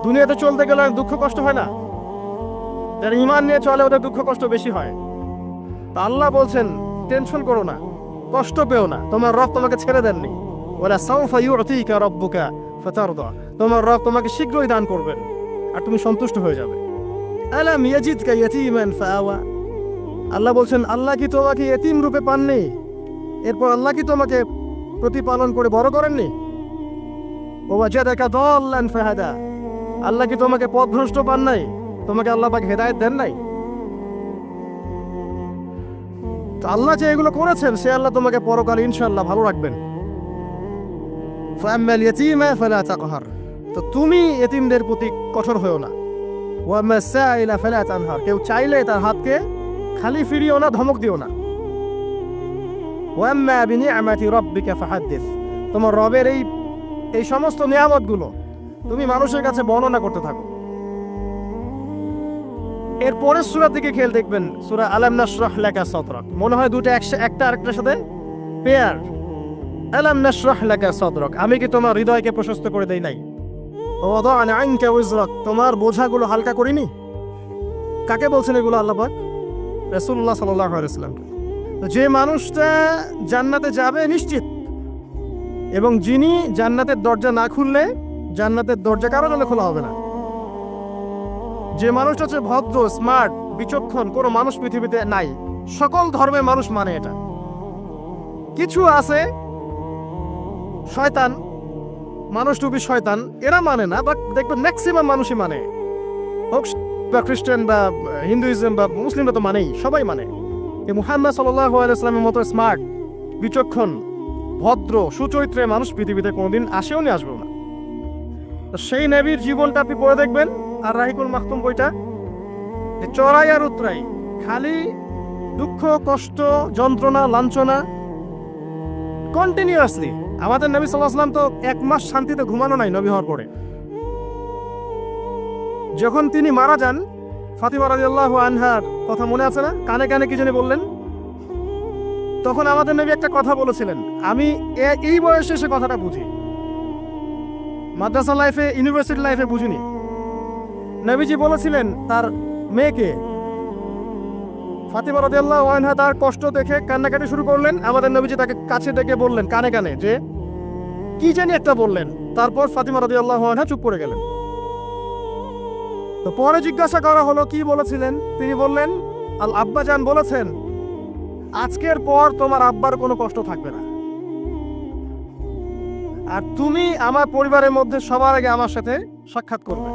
দুনিয়াতে চলতে গেলে দুঃখ কষ্ট হয় না? যারা ঈমান নিয়ে চলে ওদের দুঃখ কষ্ট বেশি হয়। তা আল্লাহ বলছেন টেনশন করো না, কষ্ট পেও না, তোমার রব তোমাকে ছেড়ে দেননি। ওয়ালা সাউফা ইউতিকা রাব্বুকা ফাতারদা, তোমার রব তোমাকে শীঘ্রই দান করবেন আর তুমি সন্তুষ্ট হয়ে যাবে। আলাম ইয়াজিদকা ইয়াতীমান ফাআওয়া, আল্লাহ বলছেন আল্লাহ কি তোমাকে এতিম রূপে পাননি, এরপর আল্লাহ কি তোমাকে প্রতিপালন করে বড় করেননি? ওয়াজাদাকা দাল্লান ফাহাদা, আল্লাহ কি তোমাকে পথভ্রষ্ট পান নাই, তোমাকে আল্লাহ পাক হেদায়েত দেন নাই? তো আল্লাহ যে এগুলো করেছেন সে আল্লাহ তোমাকে পরকালে ইনশাআল্লাহ ভালো রাখবেন। ফাআম্মাল ইয়াতীমা ফালা তাকহার, তো তুমি এতিমদের প্রতি কঠোর হয়ো না। ওয়াম্মাস সাইলা ফালা তানহার, কেউ চাইলে তার হাতকে খালি ফিরিও না, ধমক দিও না। ওয়াম্মা বিনিআমাতি রাব্বিকা ফাহাদ্দিস, তোমার রবের এই সমস্ত নিয়ামতগুলো তুমি মানুষের কাছে বর্ণনা করতে থাকো। এর পরের সূরার দিকে খেয়াল দেখবেন, সূরা আলাম নাশরাহ লাকা সাদরাক, মনে হয় দুটো একটা আরেকটার সাথে পেয়ার। আলাম নাশরাহ লাকা সাদরাক, আমি কি তোমার হৃদয়কে প্রশস্ত করে দেই নাই? ওয়াদা'না আনকা উযরাক, তোমার বোঝাগুলো হালকা করিনি? কাকে বলছেন এগুলো আল্লাহ পাক? রাসূলুল্লাহ সাল্লাল্লাহু আলাইহি ওয়াসাল্লাম। যে মানুষটা জান্নাতে যাবে নিশ্চিত, এবং যিনি জান্নাতের দরজা না খুললে জান্নাতের দরজা কারো জন্য খোলা হবে না। যে মানুষটা হচ্ছে ভদ্র, স্মার্ট, বিচক্ষণ, কোনো মানুষ পৃথিবীতে নাই। সকল ধর্মের মানুষ মানে এটা। কিছু আছে শয়তান, মানুষ টুপি শয়তান, এরা মানে না, বাট দেখবেন ম্যাক্সিমাম মানুষই মানে, হোক বা খ্রিস্টান বা হিন্দুইজম বা মুসলিমরা তো মানেই, সবাই মানে। এই মুহাম্মদ সাল্লাল্লাহু আলাইহি ওয়াসাল্লামের মতো স্মার্ট, বিচক্ষণ, ভদ্র, সুচরিত্রের মানুষ পৃথিবীতে কোনোদিন আসেও নি, আসবেও না। তো সেই নবীর জীবনটা আপনি পড়ে দেখবেন, আর রাহিকুল মাখতুম বইটা, যে চড়াই আর উতরাই, খালি দুঃখ, কষ্ট, যন্ত্রণা, লাঞ্ছনা, কন্টিনিউয়াসলি। আমাদের নবী সাল্লাল্লাহু আলাইহি ওয়াসাল্লাম তো 1 মাস শান্তিতে ঘুমানো নাই নবী হওয়ার পরে। যখন তিনি মারা যান, ফাতিমা রাদিয়াল্লাহু আনহার কথা মনে আছে না? কানে কানে কি জানি বললেন। তখন আমাদের নবী একটা কথা বলেছিলেন, আমি এই বয়সে সে কথাটা বুঝি, মাদ্রাসা লাইফে, ইউনিভার্সিটি লাইফে বুঝিনি। নবীজি বলেছিলেন তার মেয়েকে, ফাতিমা রাদিয়াল্লাহু আনহা তার কষ্ট দেখে কান্নাকাটি শুরু করলেন। আমাদের নবীজি তাকে কাছে ডেকে বললেন কানে কানে যে কি জানি একটা বললেন, তারপর ফাতিমা রাদিয়াল্লাহু আনহা চুপ করে গেলেন। তো পরে জিজ্ঞাসা করা হলো কি বলেছিলেন, তিনি বললেন আল আব্বাজান বলেছেন আজকের পর তোমার আব্বার কোনো কষ্ট থাকবে না, আর তুমি আমার পরিবারের মধ্যে সবার আগে আমার সাথে সাক্ষাৎ করবে।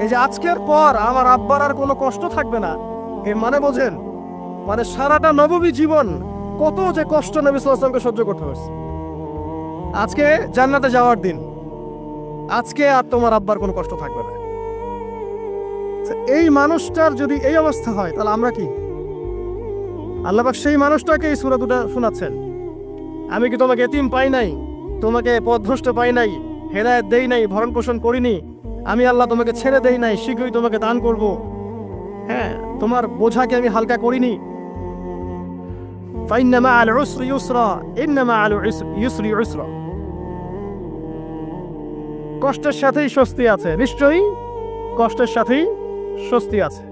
এই যে আজকের পর আমার আব্বার আর কোনো কষ্ট থাকবে না, এর মানে বোঝেন, মানে সারাটা নববী জীবন কত যে কষ্ট নবী সাল্লাল্লাহু আলাইহি ওয়াসাল্লামকে সহ্য করতে হয়েছে। আজকে জান্নাতে যাওয়ার দিন, আজকে আর তোমার আব্বার কোনো কষ্ট থাকবে না। এই মানুষটার যদি এই অবস্থা হয় তাহলে আমরা কি? আল্লাহ পাক সেই মানুষটাকে এই সূরা দুটো শোনাচ্ছেন, আমি কি তোমাকে এতিম পাই নাই, তোমাকে পথভ্রষ্ট পাই নাই, হেদায়েত দেই নাই, ভরণ পোষণ করিনি, আমি আল্লাহ তোমাকে ছেড়ে দেই নাই, শীঘ্রই তোমাকে দান করব, হ্যাঁ, তোমার বোঝাকে আমি হালকা করিনি। ফাইন্না মাআল উসরি ইউসরা, ইন্না মাআল ইউসরি ইউসরা, কষ্টের সাথেই স্বস্তি আছে, নিশ্চয়ই কষ্টের সাথেই স্বস্তি আছে।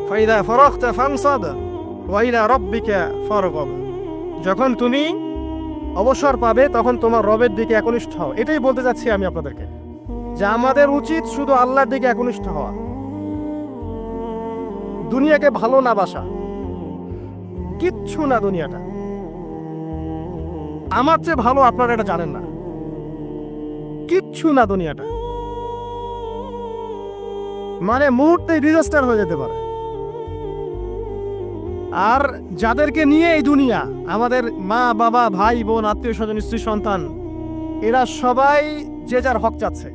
ফাইদা ফারাগতা ফানসাব ওয়া ইলা রাব্বিকা ফারগাব, যখন তুমি অবসর পাবে তখন তোমার রবের দিকে একনিষ্ঠ হও। এটাই বলতে চাচ্ছি আমি আপনাদেরকে, যে আমাদের উচিত শুধু আল্লাহর দিকে একনিষ্ঠ হওয়া, দুনিয়াকে ভালো না বাসা, কিচ্ছু না দুনিয়াটা। আমার চেয়ে ভালো আপনারা এটা জানেন না, কিচ্ছু না দুনিয়াটা, মানে মুহূর্তে ডিজাস্টার হয়ে যেতে পারে। আর যাদেরকে নিয়ে এই দুনিয়া, আমাদের মা বাবা, ভাই বোন, আত্মীয় স্বজন, স্ত্রী সন্তান, এরা সবাই যে যার হক চাচ্ছে,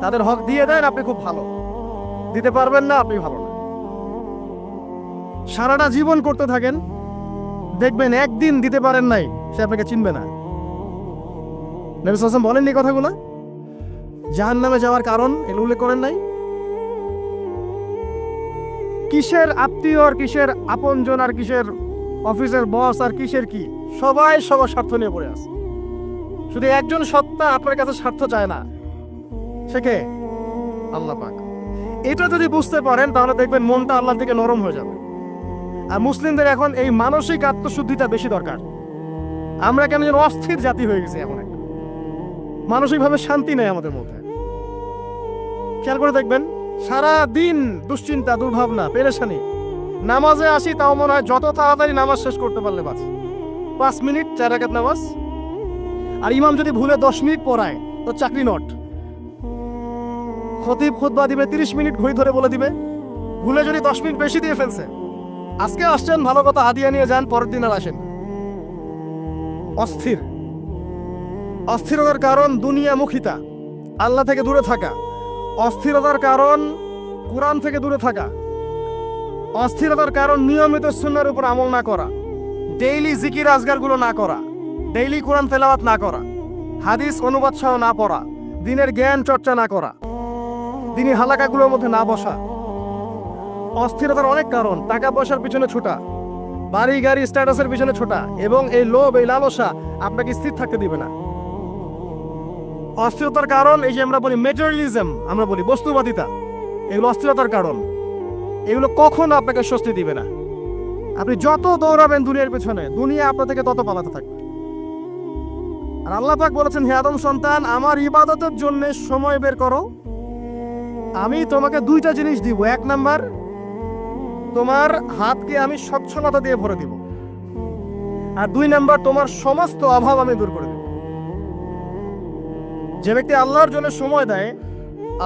তাদের হক দিয়ে দেন, আপনি খুব ভালো, দিতে পারবেন না আপনি ভালো না। সারাটা জীবন করতে থাকেন, দেখবেন একদিন দিতে পারেন নাই, সে আপনাকে চিনবে না। নবী সাল্লাল্লাহু আলাইহি ওয়াসাল্লাম বলেননি কথাগুলো? জাহান্নামে যাওয়ার কারণ এগুলো উল্লেখ করেন নাই? কিসের আত্মীয় আর কিসের আপনজন আর কিসের অফিসের বস আর কিসের কি, সবাই সবার স্বার্থ নিয়ে পড়ে আছে। শুধু একজন সত্তা আপনার কাছে স্বার্থ চায় না, সে কে? আল্লাহ পাক। এটা যদি বুঝতে পারেন তাহলে দেখবেন মনটা আল্লাহর দিকে নরম হয়ে যাবে। আর মুসলিমদের এখন এই মানসিক আত্মশুদ্ধিটা বেশি দরকার। আমরা কেন যেন অস্থির জাতি হয়ে গেছি, এমন একটা মানসিকভাবে শান্তি নেই আমাদের মধ্যে। খেয়াল করে দেখবেন সারা দিন দুশ্চিন্তা, দুর্ভাবনা, পেরেশানি। নামাজে আসি তাও মনে হয় যত তাড়াতাড়ি নামাজ শেষ করতে পারলে বাস। 5 মিনিট 4 রাকাত নামাজ, আর ইমাম যদি ভুলে 10 মিনিট পড়ায় তো চাকরি নট। খতিব খুতবা দিবে 30 মিনিট ঘড়ি ধরে বলে দিবে, ভুলে যদি 10 মিনিট বেশি দিয়ে ফেলছে। আজকে আসছেন ভালো কথা, হাদিয়া নিয়ে যান, পরের দিন আর আসেন। অস্থির। অস্থিরতার কারণ দুনিয়ামুখিতা, আল্লাহ থেকে দূরে থাকা। অস্থিরতার কারণ কোরআন থেকে দূরে থাকা। অস্থিরতার কারণ নিয়মিত সুন্নাহর উপর আমল না করা, ডেইলি জিকির আজগারগুলো না করা, ডেইলি কোরআন তেলাওয়াত না করা, হাদিস অনুবাদ সহ না পড়া, দিনের জ্ঞান চর্চা না করা, দিনী হালাকাগুলোর মধ্যে না বসা। অস্থিরতার অনেক কারণ, টাকা পয়সার পিছনে ছোটা, বাড়ি গাড়ি স্ট্যাটাসের পিছনে ছোটা, এবং এই লোভ, এই লালসা আপনাকে স্থির থাকতে দিবে না। অস্থিরতার কারণ এই যে আমরা বলি মেটেরিয়ালিজম, আমরা বলি বস্তুবাদিতা, এগুলো অস্থিরতার কারণ। এগুলো কখনো আপনাকে স্বস্তি দিবে না। আপনি যত দৌড়াবেন দুনিয়ার পেছনে, দুনিয়া আপনার থেকে তত পালাতে থাকবে। আর আল্লাহ পাক বলেছেন, হে আদম সন্তান, আমার ইবাদতের জন্য সময় বের করো, আমি তোমাকে 2টা জিনিস দিব। 1 নাম্বার, তোমার হাতকে আমি স্বচ্ছলতা দিয়ে ভরে দিব, আর 2 নাম্বার, তোমার সমস্ত অভাব আমি দূর করে দেব। যে ব্যক্তি আল্লাহর জন্য সময় দেয়,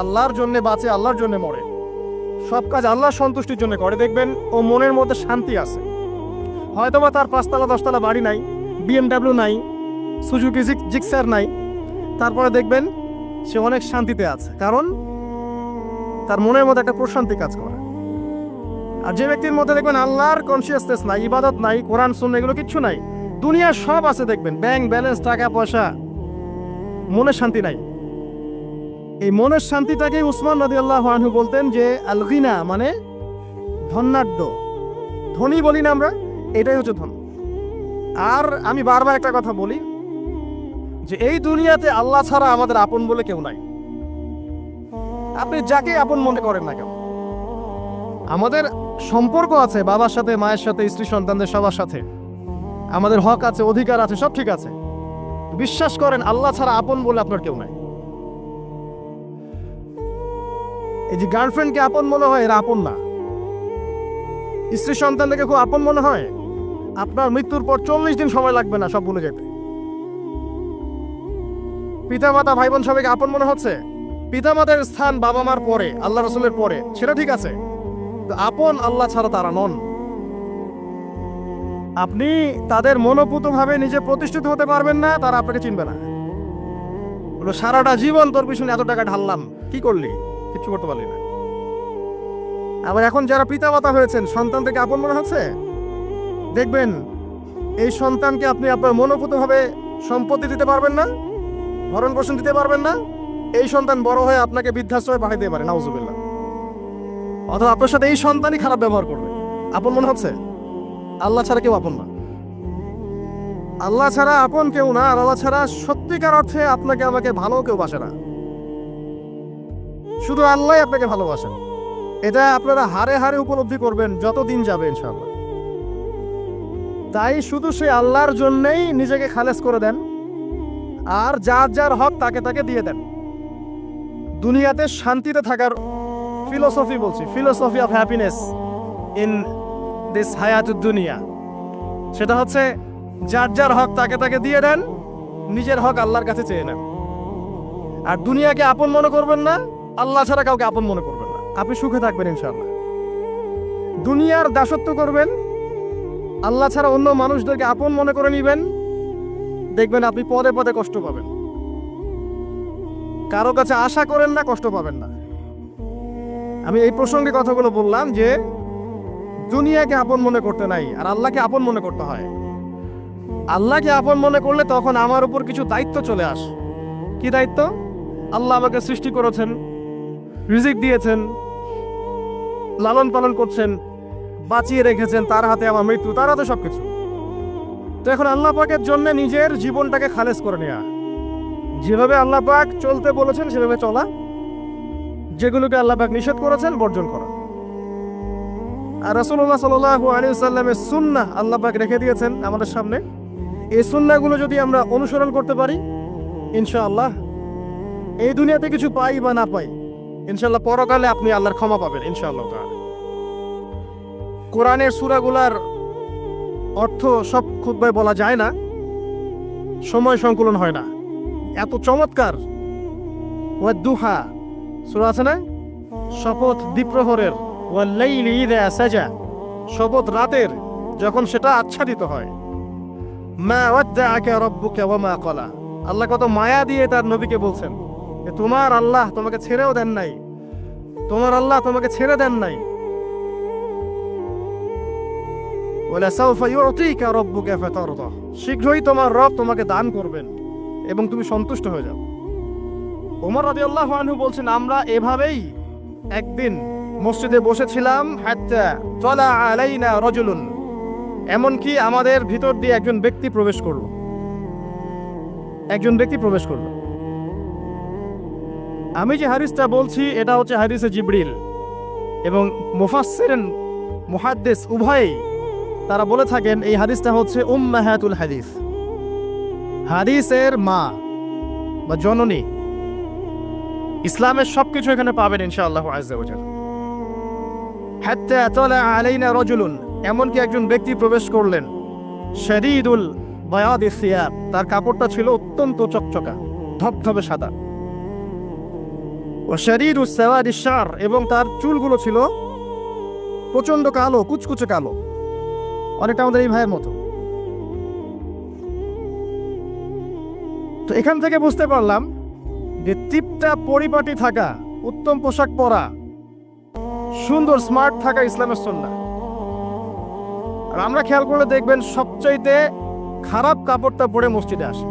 আল্লাহর জন্য বাঁচে, আল্লাহর জন্য মরে, সব কাজ আল্লাহর সন্তুষ্টির জন্য করে, দেখবেন ও মনের মধ্যে শান্তি আছে। হয়তোবা তার 5 তলা 10 তলা বাড়ি নাই, BMW নাই, সুজুকি জিক্সার নাই, তারপরে দেখবেন সে অনেক শান্তিতে আছে, কারণ তার মনের মধ্যে একটা প্রশান্তি কাজ করে। আর যে ব্যক্তির মধ্যে দেখবেন আল্লাহর কনসিয়াসনেস নাই, ইবাদত নাই, কোরআন সুন্নাহ এগুলো কিচ্ছু নাই, দুনিয়ার সব আছে, দেখবেন ব্যাংক ব্যালেন্স, টাকা পয়সা, মনে শান্তি নাই। এই মনের শান্তিটাকে উসমান রাদিয়াল্লাহু আনহু বলতেন যে আল গিনা, মানে ধনাঢ্য, ধনী বলি না আমরা, এটাই হচ্ছে ধন। আর আমি বারবার একটা কথা বলি যে এই দুনিয়াতে আল্লাহ ছাড়া আমাদের আপন বলে কেউ নাই। আপনি যাকে আপন মনে করেন না কেন, আমাদের সম্পর্ক আছে বাবার সাথে, মায়ের সাথে, স্ত্রী সন্তানদের সবার সাথে, আমাদের হক আছে, অধিকার আছে, সব ঠিক আছে। বিশ্বাস করেন আল্লাহ ছাড়া আপন বলে আপনার কেউ নাই। এই যে গার্লফ্রেন্ডকে আপন মনে হয়, এরা আপন না। স্ত্রী সন্তানদেরকে খুব আপন মনে হয়, আপনার মৃত্যুর পর 40 দিন সময় লাগবে না সব ভুলে যেতে। পিতা মাতা, ভাই বোন সবাইকে আপন মনে হচ্ছে। পিতা মাতার স্থান বাবা মার পরে, আল্লাহ রাসূলের পরে, সেটা ঠিক আছে, আপন আল্লাহ ছাড়া তারা নন। আপনি তাদের মনোপুতভাবে নিজে প্রতিষ্ঠিত হতে পারবেন না, তারা আপনাকে চিনবে না। বলো সারাটা জীবন তোর পিছনে এত টাকা ঢাললাম, কি করলি? কিছু করতে পারলি না। আবার এখন যারা পিতা মাতা হয়েছেন, সন্তান থেকে আপন মনে হচ্ছে, দেখবেন এই সন্তানকে আপনি আপনার মনোপুতভাবে সম্পত্তি দিতে পারবেন না, ভরণ পোষণ দিতে পারবেন না। এই সন্তান বড় হয়ে আপনাকে বৃদ্ধাশ্রমে পাঠিয়ে দিতে পারে, নাউজুবিল্লাহ। অথবা আপনার সাথে এই সন্তানই খারাপ ব্যবহার করবে। আপন মনে হচ্ছে? আল্লাহ ছাড়া কেউ আপন না। আল্লাহ ছাড়া আপন কেউ না, আর আল্লাহ ছাড়া সত্যিকার অর্থে আপনাকে আমাকে ভালো কেউ বাসে না। শুধু আল্লাহই আপনাকে ভালোবাসেন। এটা আপনারা হারে হারে উপলব্ধি করবেন যত দিন যাবে ইনশাআল্লাহ। তাই শুধু সেই আল্লাহর জন্যই নিজেকে খালেস করে দেন, আর যার যার হক তাকে তাকে দিয়ে দেন। দুনিয়াতে শান্তিতে থাকার ফিলোসফি বলছি, philosophy of happiness in this হায়াতুদ দুনিয়া, সেটা হচ্ছে যার যার হক তাকে তাকে দিয়ে দেন, নিজের হক আল্লাহর কাছে চেয়ে নেন। আর দুনিয়াকে আপন মনে করবেন না, আল্লাহ ছাড়া কাউকে আপন মনে করবেন না, আপনি সুখে থাকবেন ইনশাআল্লাহ। দুনিয়ার দাসত্ব করবেন, আল্লাহ ছাড়া অন্য মানুষদেরকে আপন মনে করে নেবেন, দেখবেন আপনি পদে পদে কষ্ট পাবেন। কারো কাছে আশা করেন না, কষ্ট পাবেন না। আমি এই প্রসঙ্গে কথাগুলো বললাম যে দুনিয়াকে আপন মনে করতে নাই, আর আল্লাহকে আপন মনে করতে হয়। আল্লাহকে আপন মনে করলে তখন আমার উপর কিছু দায়িত্ব চলে আসে। কি দায়িত্ব? আল্লাহ আমাকে সৃষ্টি করেছেন, রিজিক দিয়েছেন, লালন পালন করছেন, বাঁচিয়ে রেখেছেন, তার হাতে আমার মৃত্যু, তার হাতে সবকিছু। তো এখন আল্লাহ পাকের জন্য নিজের জীবনটাকে খালেস করে নেওয়া, যেভাবে আল্লাহ পাক চলতে বলেছেন সেভাবে চলা, যেগুলোকে আল্লাহ পাক নিষেধ করেছেন বর্জন করা। আর রাসূলুল্লাহ সাল্লাল্লাহু আলাইহি ওয়াসাল্লামের সুন্নাহ আল্লাহ পাক রেখে দিয়েছেন আমাদের সামনে। এই সুন্নাহগুলো যদি আমরা অনুসরণ করতে পারি, ইনশাআল্লাহ এই দুনিয়াতে কিছু পাই বা না পাই, ইনশাআল্লাহ পরকালে আপনি আল্লাহর ক্ষমা পাবেন ইনশাআল্লাহ তাআলা। কোরআনের সূরাগুলার অর্থ সব খুতবায় বলা যায় না, সময় সংকুলন হয় না। এত চমৎকার ওয়াদ-দুহা সূরা আছে না, শপথ দ্বিপ্রহরের, ওয়াল-লাইলি ইযা সাজা, শপথ রাতের যখন সেটা আচ্ছাদিত হয়। মা ওয়াদ্দাআকা রাব্বুকা ওয়া মা ক্বালা, আল্লাহ কত মায়া দিয়ে তার নবীকে বলছেন যে তোমার আল্লাহ তোমাকে ছেড়েও দেন নাই, তোমার আল্লাহ তোমাকে ছেড়ে দেন নাই। ওয়ালা সাওফা ইউতিকা রাব্বুকা ফাতারদা, শীঘ্রই তোমার রব তোমাকে দান করবেন এবং তুমি সন্তুষ্ট হয়ে যাও। ওমর রাদিয়াল্লাহু আনহু বলছেন, আমরা এভাবেই একদিন মসজিদে বসেছিলাম, হাত্তা তালা আলাইনা রাজুলুন, এমনকি আমাদের ভিতর দিয়ে একজন ব্যক্তি প্রবেশ করলো, একজন ব্যক্তি প্রবেশ করলো। আমি যে হাদিসটা বলছি এটা হচ্ছে হাদিসে জিবরিল, এবং মুফাসসিরিন মুহাদ্দিস উভয়ই তারা বলে থাকেন এই হাদিসটা হচ্ছে উম্মাহাতুল হাদিস, হাদিসের মা বা জননী। ইসলামের সবকিছু এখানে পাবেন ইনশাআল্লাহু আযজা ওয়া জাল্লা। হাত্তা তালা আলাইনা রাজুলুন, এমনকি একজন ব্যক্তি প্রবেশ করলেন, শাদীদুল বায়াদি সিয়াব, তার কাপড়টা ছিল অত্যন্ত চকচকা ধবধবে সাদা, ওয়া শাদীদুস সাওয়াদিশ শার, এবং তার চুলগুলো ছিল প্রচন্ড কালো, কুচকুচে কালো, অনেকটা আমাদের এই ভাইয়ের মতো। তো এখান থেকে বুঝতে পারলাম যে টিপটাপ পরিপাটি থাকা, উত্তম পোশাক পরা, সুন্দর স্মার্ট থাকা ইসলামের সুন্নাহ। আর আমরা খেয়াল করলে দেখবেন সবচাইতে খারাপ কাপড়টা পরে মসজিদে আসে,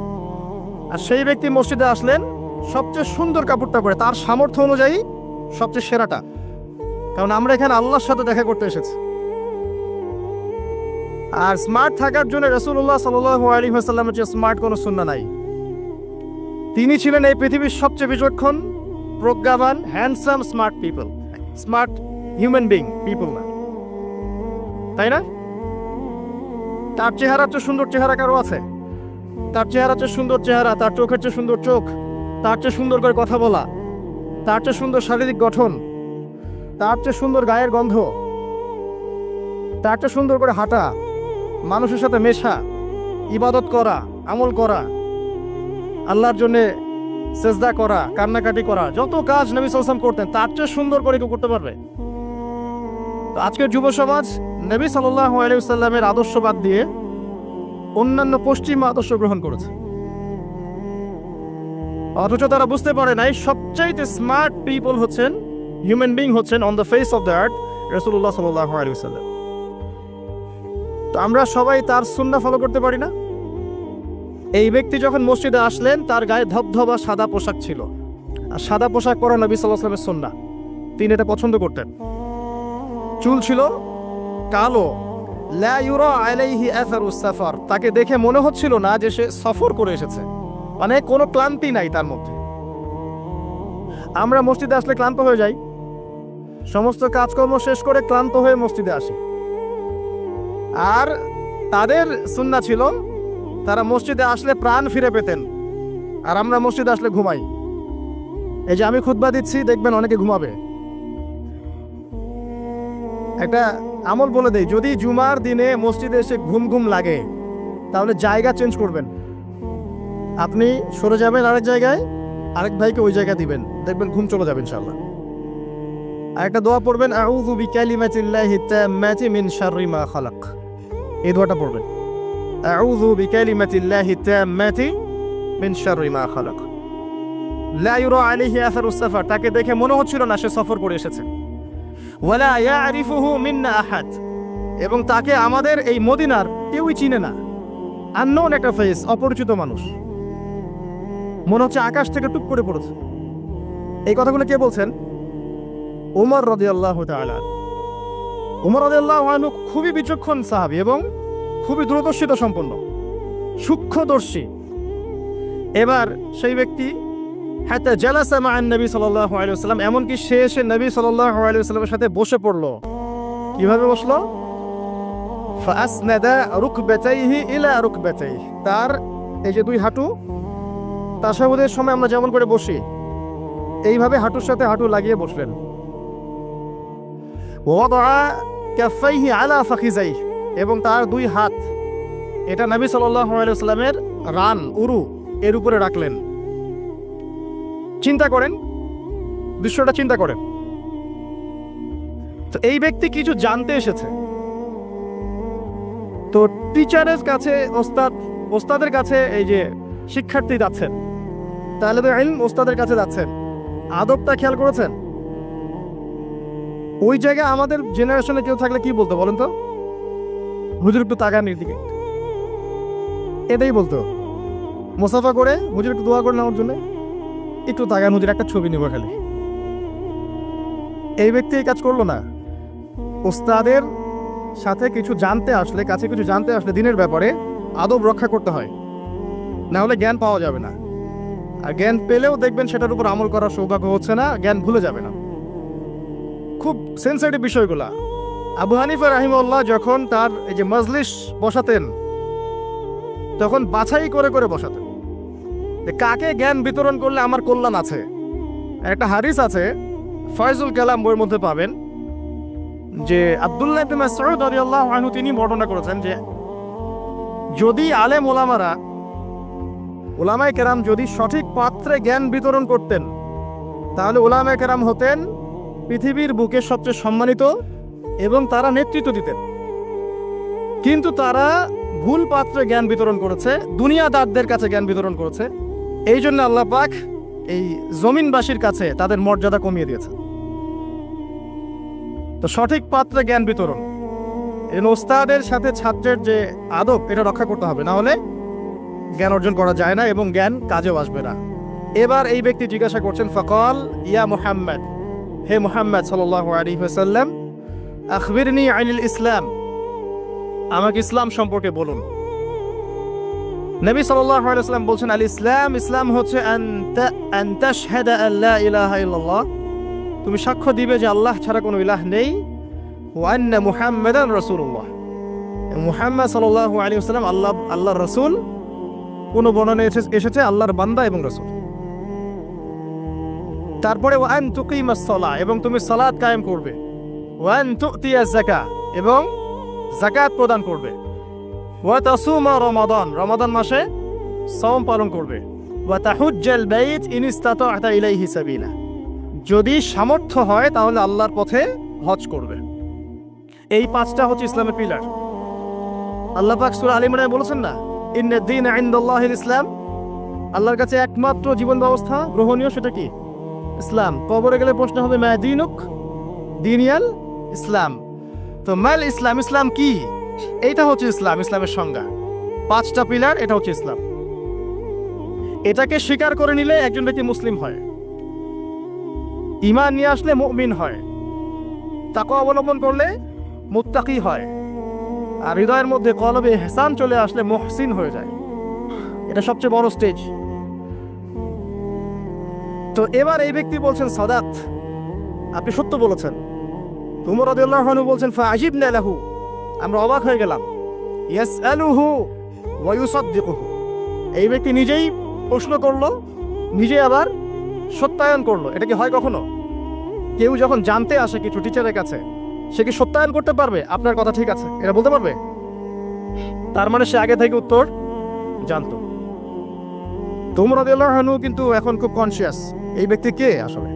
আর সেই ব্যক্তি মসজিদে আসলেন সবচেয়ে সুন্দর কাপড়টা পরে, তার সামর্থ্য অনুযায়ী সবচেয়ে সেরাটা, কারণ আমরা এখানে আল্লাহর সাথে দেখা করতে এসেছি। আর স্মার্ট থাকার জন্য রাসূলুল্লাহ সাল্লাল্লাহু আলাইহি ওয়াসাল্লামের যে স্মার্ট কোনো সুন্নাহ নাই। তিনি ছিলেন এই পৃথিবীর সবচেয়ে বিচক্ষণ, প্রজ্ঞাবান, handsome, smart people, smart human being people না, তাই না? তার চেহারার চেয়ে সুন্দর চেহারা কারো আছে? তার চেহারার চেয়ে সুন্দর চেহারা, তার চোখের চেয়ে সুন্দর চোখ, তার চেয়ে সুন্দর করে কথা বলা, তার চেয়ে সুন্দর শারীরিক গঠন, তার চেয়ে সুন্দর গায়ের গন্ধ, তার চেয়ে সুন্দর করে হাঁটা, মানুষের সাথে মেশা, ইবাদত করা, আমল করা, আল্লাহর জন্য সেজদা করা, কান্নাকাটি করা, যত কাজ নবী সাল্লাল্লাহু আলাইহি ওয়াসাল্লাম করতেন তার চেয়ে সুন্দর করে কেউ করতে পারবে? তো আজকের যুব সমাজ নবী সাল্লাল্লাহু আলাইহি ওয়াসাল্লামের আদর্শ বাদ দিয়ে অন্যান্য পশ্চিমা আদর্শ গ্রহণ করেছে, অথচ তারা বুঝতে পারে নাই সবচাইতে স্মার্ট পিপল হচ্ছেন, হিউম্যান বিং হচ্ছেন on the face of the earth রাসূলুল্লাহ সাল্লাল্লাহু আলাইহি ওয়াসাল্লাম। তো আমরা সবাই তার সুন্নাহ ফলো করতে পারি না? এই ব্যক্তি যখন মসজিদে আসলেন তার গায়ে ধবধবা সাদা পোশাক ছিল, আর সাদা পোশাক পরা নবী সাল্লাল্লাহু আলাইহি ওয়াসাল্লামের সুন্নাহ, তিনি এটা পছন্দ করতেন। চুল ছিল কালো, লা ইউরা আলাইহি আসারুস সাফার, তাকে দেখে মনে হচ্ছিল না যে সে সফর করে এসেছে, মানে কোনো ক্লান্তি নাই তার মধ্যে। আমরা মসজিদে আসলে ক্লান্ত হয়ে যাই, সমস্ত কাজকর্ম শেষ করে ক্লান্ত হয়ে মসজিদে আসি, আর তাদের সুন্নাহ ছিল তারা মসজিদে আসলে প্রাণ ফিরে পেতেন, আর আমরা মসজিদে আসলে ঘুমাই। এই যে আমি খুতবা দিচ্ছি, দেখবেন অনেকে ঘুমাবে। একটা আমল বলে দেই, যদি জুমার দিনে মসজিদে এসে ঘুম ঘুম লাগে তাহলে জায়গা চেঞ্জ করবেন, আপনি সরে যাবেন আরেক জায়গায়, আরেক ভাইকে ওই জায়গা দিবেন, দেখবেন ঘুম চলে যাবে ইনশাআল্লাহ। আর একটা দোয়া পড়বেন, আউযু বিকালিমাতিল্লাহি তাম্মাতি মিন শাররি মা খালাক, এই দোয়াটা পড়বেন, আউযু বিকালিমাতিল্লাহি তাম্মাতি মিন শাররি মা খালাক। লা ইউরা আলাইহি আসারুস সাফার, তাকে দেখে মনে হচ্ছিল না সে সফর করে এসেছে। ওয়ালা ইয়ারিফুহু মিন্না আহাদ, এবং তাকে আমাদের এই মদিনার কেউই চিনে না, আননোন একটা ফেস, অপরিচিত মানুষ, মনে হচ্ছে আকাশ থেকে টুক করে পড়েছে। এই কথাগুলো কে বলছেন? ওমর রাদিয়াল্লাহু তাআলা। ওমর রাদিয়াল্লাহু আনহু খুবই বিচক্ষণ সাহাবী এবং খুবই দূরদর্শিতা সম্পন্ন, সূক্ষ্মদর্শী। এবার সেই ব্যক্তি হাত্তা জালাসা মা'আন নবী সাল্লাল্লাহু আলাইহি ওয়াসাল্লাম, এমনকি সে এসে নবী সাল্লাল্লাহু আলাইহি ওয়াসাল্লামের সাথে বসে পড়লো। কিভাবে বসলো? ফাআসনাদা রুকবাতাইহি ইলা রুকবাতাইহি, তার এই যে দুই হাঁটু তাশাহুদের সময় আমরা যেমন করে বসি এইভাবে হাঁটুর সাথে হাঁটু লাগিয়ে বসলেন। ওয়াদা কাফাইহি আলা ফাখিজাইহি, এবং তার দুই হাত এটা নবী সাল্লাল্লাহু আলাইহি ওয়াসাল্লামের রান উরু এর উপরে রাখলেন। চিন্তা করেন, দৃশ্যটা চিন্তা করেন। তো এই ব্যক্তি কিছু জানতে এসেছে, তো টিচারের কাছে ওস্তাদের কাছে এই যে শিক্ষার্থী যাচ্ছেন, তালেবে ইলম ওস্তাদের কাছে যাচ্ছেন, আদবটা খেয়াল করেছেন? ওই জায়গায় আমাদের জেনারেশনে কেউ থাকলে কি বলতো বলেন তো? হুজুর একটু তাকান এদিকে, এটাই বলতো। মুসাফা করে হুজুর একটু দোয়া করে নেওয়ার জন্য একটু তাকান, হুজুর একটা ছবি নেব খালি। এই ব্যক্তি এই কাজ করলো না। ওস্তাদের সাথে কিছু জানতে আসলে, কাছে কিছু জানতে আসলে দিনের ব্যাপারে আদব রক্ষা করতে হয়, না হলে জ্ঞান পাওয়া যাবে না। আর জ্ঞান পেলেও দেখবেন সেটার উপর আমল করার সৌভাগ্য হচ্ছে না, জ্ঞান ভুলে যাবে না। খুব সেন্সিটিভ বিষয়গুলা। আবু হানিফা রাহিমাহুল্লাহ যখন তার এই যে মজলিস বসাতেন, তখন বাছাই করে করে বসাতেন যে কাকে জ্ঞান বিতরণ করলে আমার কল্যাণ আছে। একটা হাদিস আছে, ফয়জুল কালাম বইয়ের মধ্যে পাবেন, যে আব্দুল্লাহ ইবনে মাসউদ রাদিয়াল্লাহু আনহু তিনি বর্ণনা করেছেন যে যদি আলেম উলামায়ে কেরাম যদি সঠিক পাত্রে জ্ঞান বিতরণ করতেন, তাহলে উলামায়ে কেরাম হতেন পৃথিবীর বুকে সবচেয়ে সম্মানিত এবং তারা নেতৃত্ব দিতেন। কিন্তু তারা ভুল পাত্রে জ্ঞান বিতরণ করেছে, দুনিয়াদারদের কাছে জ্ঞান বিতরণ করেছে। এই জন্য আল্লাহ পাক এই জমিনবাসীর কাছে তাদের মর্যাদা কমিয়ে দিয়েছে। তো সঠিক পাত্রে জ্ঞান বিতরণ, ওস্তাদের সাথে ছাত্রের যে আদব এটা রক্ষা করতে হবে, না হলে জ্ঞান অর্জন করা যায় না এবং জ্ঞান কাজেও আসবে না। এবার এই ব্যক্তি জিজ্ঞাসা করছেন, ফাকাল ইয়া মুহাম্মদ, হে মুহাম্মদ সাল্লাল্লাহু আলাইহি ওয়াসাল্লাম, আখবিরনি আনিল ইসলাম, আমাকে ইসলাম সম্পর্কে বলুন। নবী সাল্লাল্লাহু আলাইহি ওয়াসাল্লাম বলছেন, আল ইসলাম, ইসলাম হচ্ছে আন তাশহাদা আল্লা ইলাহা ইল্লাল্লাহ, তুমি সাক্ষ্য দিবে যে আল্লাহ ছাড়া কোনো ইলাহ নেই, ওয়া আন্না মুহাম্মাদান রাসূলুল্লাহ, মুহাম্মদ সাল্লাল্লাহু আলাইহি ওয়াসাল্লাম আল্লাহর রাসূল। কোন বর্ণনায় এসেছে আল্লাহর বান্দা এবং রাসূল। তারপরে ওয়া আন তুকিমাস সালাহ, এবং তুমি সালাত কায়েম করবে, ওয়া আন তুতিয়াজ যাকাত, এবং যাকাত প্রদান করবে, ওয়া তাসুমা রমাদান, রমাদান মাসে সাওম পালন করবে, ওয়া তাহুজ্জাল বাইত ইন ইসতাতা'তা ইলাইহি সাবিলা, যদি সামর্থ্য হয় তাহলে আল্লাহর পথে হজ করবে। এই পাঁচটা হচ্ছে ইসলামের পিলার। আল্লাহ পাক সূরা আলে ইমরানে বলেছেন না, ইন্নাদ দীনা ইনদাল্লাহিল ইসলাম, আল্লাহর কাছে একমাত্র জীবন ব্যবস্থা গ্রহণীয় সেটা কি? ইসলাম। কবরে গেলে প্রশ্ন হবে মা দীনুক, দীনিয়াল ইসলাম। তো মাল ইসলাম, ইসলাম কি? এইটা হচ্ছে ইসলাম, ইসলামের সংজ্ঞা। পাঁচটা পিলার, এটা হচ্ছে ইসলাম। এটাকে স্বীকার করে নিলে একজন ব্যক্তি মুসলিম হয়, ঈমান নিয়ে আসলে মুমিন হয়, তাকওয়া অবলম্বন করলে মুত্তাকি হয়, আর হৃদয়ের মধ্যে কলবে ইহসান চলে আসলে মুহসিন হয়ে যায়। এটা সবচেয়ে বড় স্টেজ। তো এবার এই ব্যক্তি বলছেন, সাদাত, আপনি সত্য বলেছেন। উমর রাদিয়াল্লাহু আনহু বলছেন, ফাআজিবনা লাহু, আমরা অবাক হয়ে গেলাম। ইয়াসআলুহু ওয়া ইউসাদ্দিকুহু, এই ব্যক্তি নিজেই প্রশ্ন করলো, নিজে আবার সত্যায়ন করলো। এটা কি হয় কখনো? কেউ যখন জানতে আসে কিছু টিচারের কাছে, সে কি সত্যায়ন করতে পারবে আপনার কথা ঠিক আছে এটা বলতে পারবে? তার মানে সে আগে থেকে উত্তর জানতো। উমর রাদিয়াল্লাহু আনহু কিন্তু এখন খুব কনসিয়াস এই ব্যক্তি কে আসলে।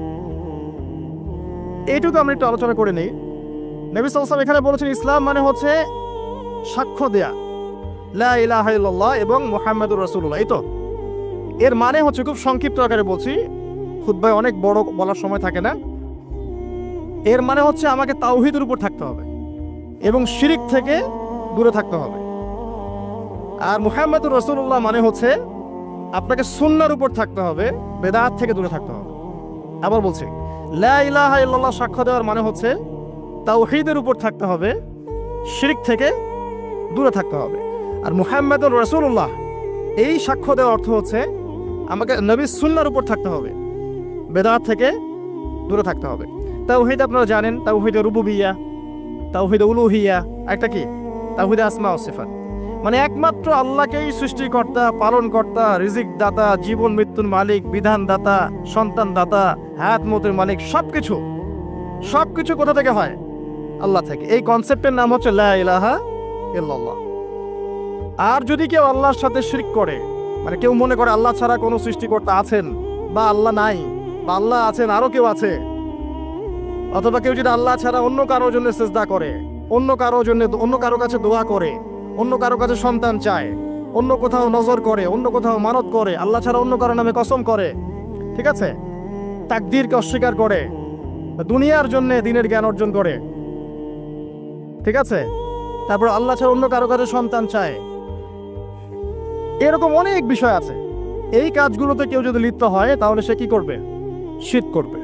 এইটুকু আমরা একটু আলোচনা করে নিই। নবী সাল্লাল্লাহু আলাইহি ওয়াসাল্লাম এখানে বলেছেন ইসলাম মানে হচ্ছে সাক্ষ্য দেয়া লা ইলাহা ইল্লাল্লাহ এবং মুহাম্মাদুর রাসূলুল্লাহ। এই তো এর মানে হচ্ছে, খুব সংক্ষিপ্ত আকারে বলছি, খুতবায় অনেক বড় বলার সময় থাকে না। এর মানে হচ্ছে আমাকে তাওহীদের উপর থাকতে হবে এবং শিরক থেকে দূরে থাকতে হবে। আর মুহাম্মাদুর রাসূলুল্লাহ মানে হচ্ছে আপনাকে সুন্নাহর উপর থাকতে হবে, বেদাত থেকে দূরে থাকতে হবে। আবার বলছি, লা ইলাহা ইল্লাল্লাহ সাক্ষ্য দেওয়ার মানে হচ্ছে তাওহীদের উপর থাকতে হবে, শিরক থেকে দূরে থাকতে হবে। আর মুহাম্মাদুর রাসূলুল্লাহ এই সাক্ষ্য দেওয়ার অর্থ হচ্ছে আমাকে নবীর সুন্নাহর উপর থাকতে হবে, বেদাত থেকে দূরে থাকতে হবে। তাওহীদ আপনারা জানেন, তাওহীদে রুবুবিয়্যাহ, তাওহীদে উলুহিয়্যা, একটা কি তাওহীদে আসমা ও সিফাত। মানে একমাত্র আল্লাহকেই সৃষ্টিকর্তা, পালনকর্তা, রিজিক দাতা, জীবন মৃত্যুর মালিক, বিধান দাতা, সন্তান দাতা, হায়াত মতের মালিক, সবকিছু কোথা থেকে হয়? আল্লাহ থেকে। এই কনসেপ্টের নাম হচ্ছে লা ইলাহা ইল্লাল্লাহ। আর যদি কেউ আল্লাহর সাথে শিরক করে, মানে কেউ মনে করে আল্লাহ ছাড়া কোনো সৃষ্টিকর্তা আছেন, বা আল্লাহ নাই, বা আল্লাহ আছেন আরো কেউ আছে, অথবা কেউ যদি আল্লাহ ছাড়া অন্য কারোর জন্য সিজদা করে, অন্য কারো কাছে দোয়া করে, অন্য কারো কাছে সন্তান চায়, অন্য কোথাও নজর করে, অন্য কোথাও মানত করে, আল্লাহ ছাড়া অন্য কারো নামে কসম করে, ঠিক আছে, তাকদীরকে অস্বীকার করে, দুনিয়ার জন্য দিনের জ্ঞান অর্জন করে, ঠিক আছে, তারপর আল্লাহ ছাড়া অন্য কারো কাছে সন্তান চায়, এরকম অনেক বিষয় আছে। এই কাজগুলোতে কেউ যদি লিপ্ত হয় তাহলে সে কি করবে? শিরক করবে।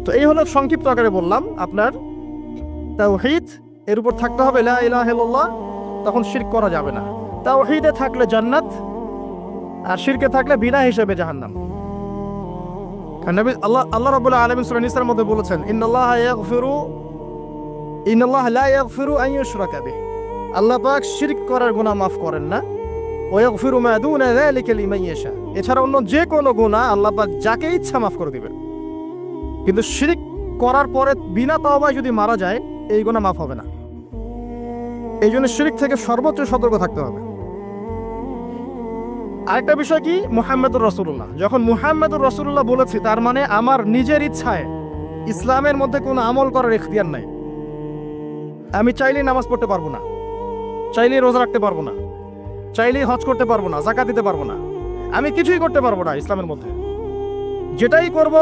তো এই হলো সংক্ষিপ্ত আকারে বললাম, আপনার তাওহীদ এর উপর থাকতে হবে, লা ইলাহা ইল্লাল্লাহ, তখন শিরক করা যাবে না। তাওহীদে থাকলে জান্নাত, আর শিরকে থাকলে বিনা হিসেবে জাহান্নাম। কারণ নবী আল্লাহ রাব্বুল আলামিন সূরা নিসার মধ্যে বলেছেন, ইন্নাল্লাহা লা ইয়াগফিরু আন ইউশরাকা বিহি, আল্লাহ পাক শিরক করার গুনাহ মাফ করেন না, ওয়া ইয়াগফিরু মা দুনা যালিকা লিমান ইয়াশা, এছাড়া অন্য যে কোনো গুনাহ আল্লাহ পাক যাকে ইচ্ছা মাফ করে দিবেন। কিন্তু শিরক করার পরে বিনা তওবায় যদি মারা যায়, এই গুনাহ মাফ হবে না। এই জন্য শিরক থেকে সর্বোচ্চ সতর্ক থাকতে হবে। আরেকটা বিষয় কি, মুহাম্মদুর রাসূলুল্লাহ, যখন মুহাম্মদুর রাসূলুল্লাহ বলেছি, তার মানে আমার নিজের ইচ্ছায় ইসলামের মধ্যে কোনো আমল করার ইখতিয়ার নাই। আমি চাইলেই নামাজ পড়তে পারবো না, চাইলেই রোজা রাখতে পারবো না, চাইলেই হজ করতে পারবো না, যাকাত দিতে পারবো না, আমি কিছুই করতে পারবো না ইসলামের মধ্যে। যেটাই করব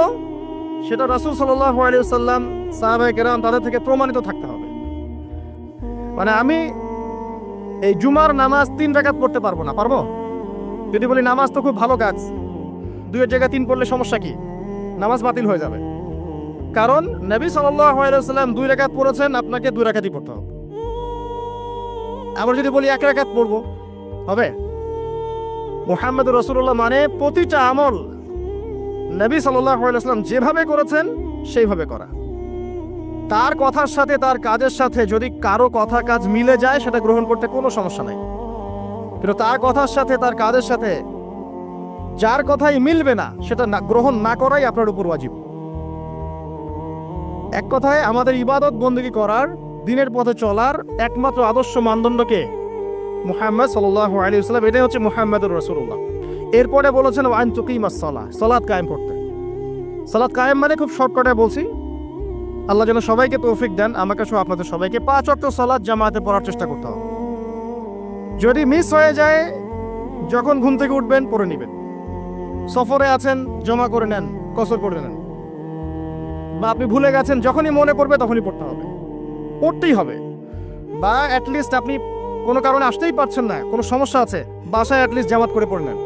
সেটা রাসূল সাল্লাল্লাহু আলাইহি ওয়াসাল্লাম, সাহাবায়ে কেরাম তাদের থেকে প্রমাণিত থাকতে হবে। মানে আমি এই জুমার নামাজ 3 রাকাত পড়তে পারবো না, পারবো? যদি বলি নামাজ তো খুব ভালো কাজ, 2 এর জায়গায় 3 পড়লে সমস্যা কি? নামাজ বাতিল হয়ে যাবে। কারণ নবী সাল্লাল্লাহু আলাইহি ওয়াসাল্লাম 2 রাকাত পড়েছেন, আপনাকে 2 রাকাতই পড়তে হবে। আবার যদি বলি 1 রাকাত পড়বো, হবে? মুহাম্মদুর রাসূলুল্লাহ মানে প্রতিটা আমল নবী সাল্লাল্লাহু আলাইহি ওয়াসাল্লাম যেভাবে করেছেন সেইভাবে করা। তার কথার সাথে তার কাজের সাথে যদি কারো কথা কাজ মিলে যায়, সেটা গ্রহণ করতে কোনো সমস্যা নাই। কিন্তু তার কথার সাথে তার কাজের সাথে যার কথাই মিলবে না, সেটা গ্রহণ না করাই আপনার উপর ওয়াজিব। এক কথায় আমাদের ইবাদত বন্দেগী করার, দিনের পথে চলার একমাত্র আদর্শ মানদণ্ডকে মুহাম্মদ সাল্লাল্লাহু আলাইহি ওয়াসাল্লাম, এটাই হচ্ছে মুহাম্মদুর রাসূলুল্লাহ। এরপরে বলেছেন ওয়া আন তুকিমাস সালাহ, সালাত কায়েম করতে। সালাত কায়েম মানে খুব শর্টকাটে বলছি, আল্লাহ যেন সবাইকে তৌফিক দেন, আমাকে সহ আপনাদের সবাইকে 5 ওয়াক্ত সালাত জামাতে পড়ার চেষ্টা করতে হবে। যদি মিস হয়ে যায়, যখন ঘুম থেকে উঠবেন পড়ে নেবেন। সফরে আছেন, জমা করে নেন, কসর করে নেন। বা আপনি ভুলে গেছেন, যখনই মনে পড়বে তখনই পড়তে হবে, পড়তেই হবে। বা অ্যাটলিস্ট আপনি কোনো কারণে আসতেই পারছেন না, কোনো সমস্যা আছে, বাসায় অ্যাটলিস্ট জামাত করে পড়ে নেন,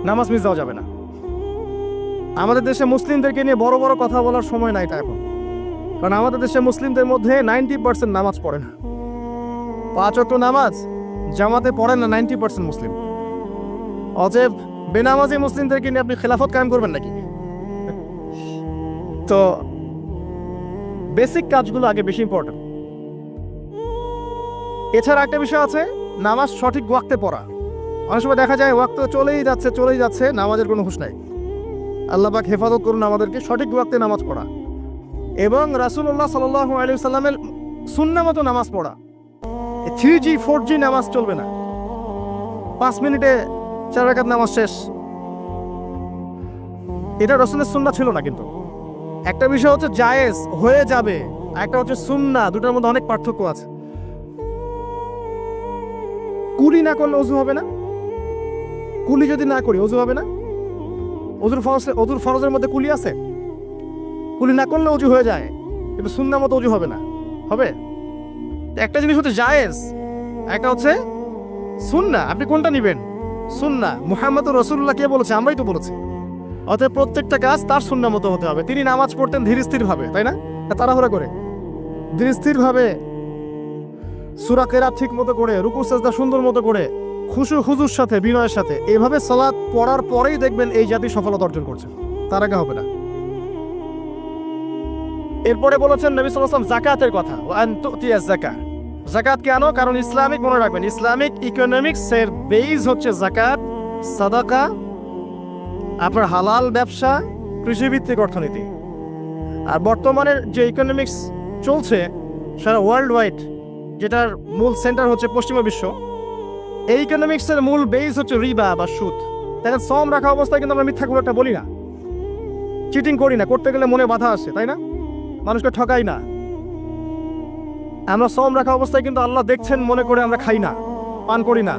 নামাজ মিস দেওয়া যাবে না। আমাদের দেশে মুসলিমদেরকে নিয়ে বড় বড় কথা বলার সময় নাই এটা এখন, কারণ আমাদের দেশে মুসলিমদের মধ্যে 90% নামাজ পড়ে না। 5 ওয়াক্ত নামাজ জামাতে পড়েন না 90% মুসলিম। অতএব বেনামাজি মুসলিমদেরকে নিয়ে আপনি খেলাফত কায়েম করবেন নাকি? তো বেসিক কাজগুলো আগে বেশি ইম্পর্টেন্ট। এছাড়া একটা বিষয় আছে, নামাজ সঠিক ওয়াক্তে পড়া। অনেক সময় দেখা যায় ওয়াক্ত চলেই যাচ্ছে, নামাজের কোনো হুঁশ নাই। আল্লাহ পাক হেফাজত করুন আমাদেরকে, সঠিক ওয়াক্তে নামাজ পড়া এবং রাসূলুল্লাহ সাল্লাল্লাহু আলাইহি ওয়াসাল্লামের সুন্নাহ মতো নামাজ পড়া। 3G 4G নামাজ চলবে না, 5 মিনিটে 4 রাকাত নামাজ শেষ, এটা রাসূলের সুন্নাহ ছিল না। কিন্তু একটা বিষয় হচ্ছে জায়েজ হয়ে যাবে, একটা হচ্ছে সুন্নাহ, দুটোর মধ্যে অনেক পার্থক্য আছে। কুলি না করলে ওযু হবে না, কুলি যদি না করি ওযু হবে না। ওযুর ফরজের মধ্যে কুলি আছে, কুলি না করলে ওযু হয়ে যায়, কিন্তু সুন্নাহ মতো ওযু হবে না, হবে? একটা জিনিস হচ্ছে জায়েজ, একটা হচ্ছে সুন্নাহ। আপনি কোনটা নেবেন? সুন্নাহ। মুহাম্মদুর রাসূলুল্লাহ কে বলেছে? আমরাই তো বলেছি। অতএব প্রত্যেকটা কাজ তার সুন্নাহ মতো হতে হবে। তিনি নামাজ পড়তেন ধীর স্থির ভাবে, তাই না? তাড়াহুড়া করে, ধীর স্থির ভাবে, সূরা কেরাত ঠিক মতো করে, রুকু সাজদা সুন্দর মতো করে, খুশু খুজুর সাথে, বিনয়ের সাথে এইভাবে সালাত পড়ার পরেই দেখবেন এই জাতি সফলতা অর্জন করছে, তার আগে হবে না। এরপরে বলেছেন নবী সাল্লাল্লাহু আলাইহি ওয়াসাল্লাম যাকাতের কথা, ওয়া আন তুতিয়াজ যাকাত। যাকাত কেন? কারণ ইসলামিক, মনে রাখবেন, ইসলামিক ইকোনমিক্স এর বেস হচ্ছে যাকাত, সাদাকা, আপনার হালাল ব্যবসা, কৃষিভিত্তিক অর্থনীতি। আর বর্তমানের যে ইকোনমিক্স চলছে সারা ওয়ার্ল্ড ওয়াইড, যেটার মূল সেন্টার হচ্ছে পশ্চিমা বিশ্ব, এই ইকোনমিক্সের মূল বেস হচ্ছে রিবা বা সুদ। দেখেন, শ্রম রাখা অবস্থায় কিন্তু আমরা মিথ্যা কোনো একটা বলি না, চিটিং করি না, করতে গেলে মনে বাধা আসে, তাই না? মানুষকে ঠকাই না। আমরা শ্রম রাখা অবস্থায় কিন্তু আল্লাহ দেখছেন মনে করে আমরা খাই না, পান করি না,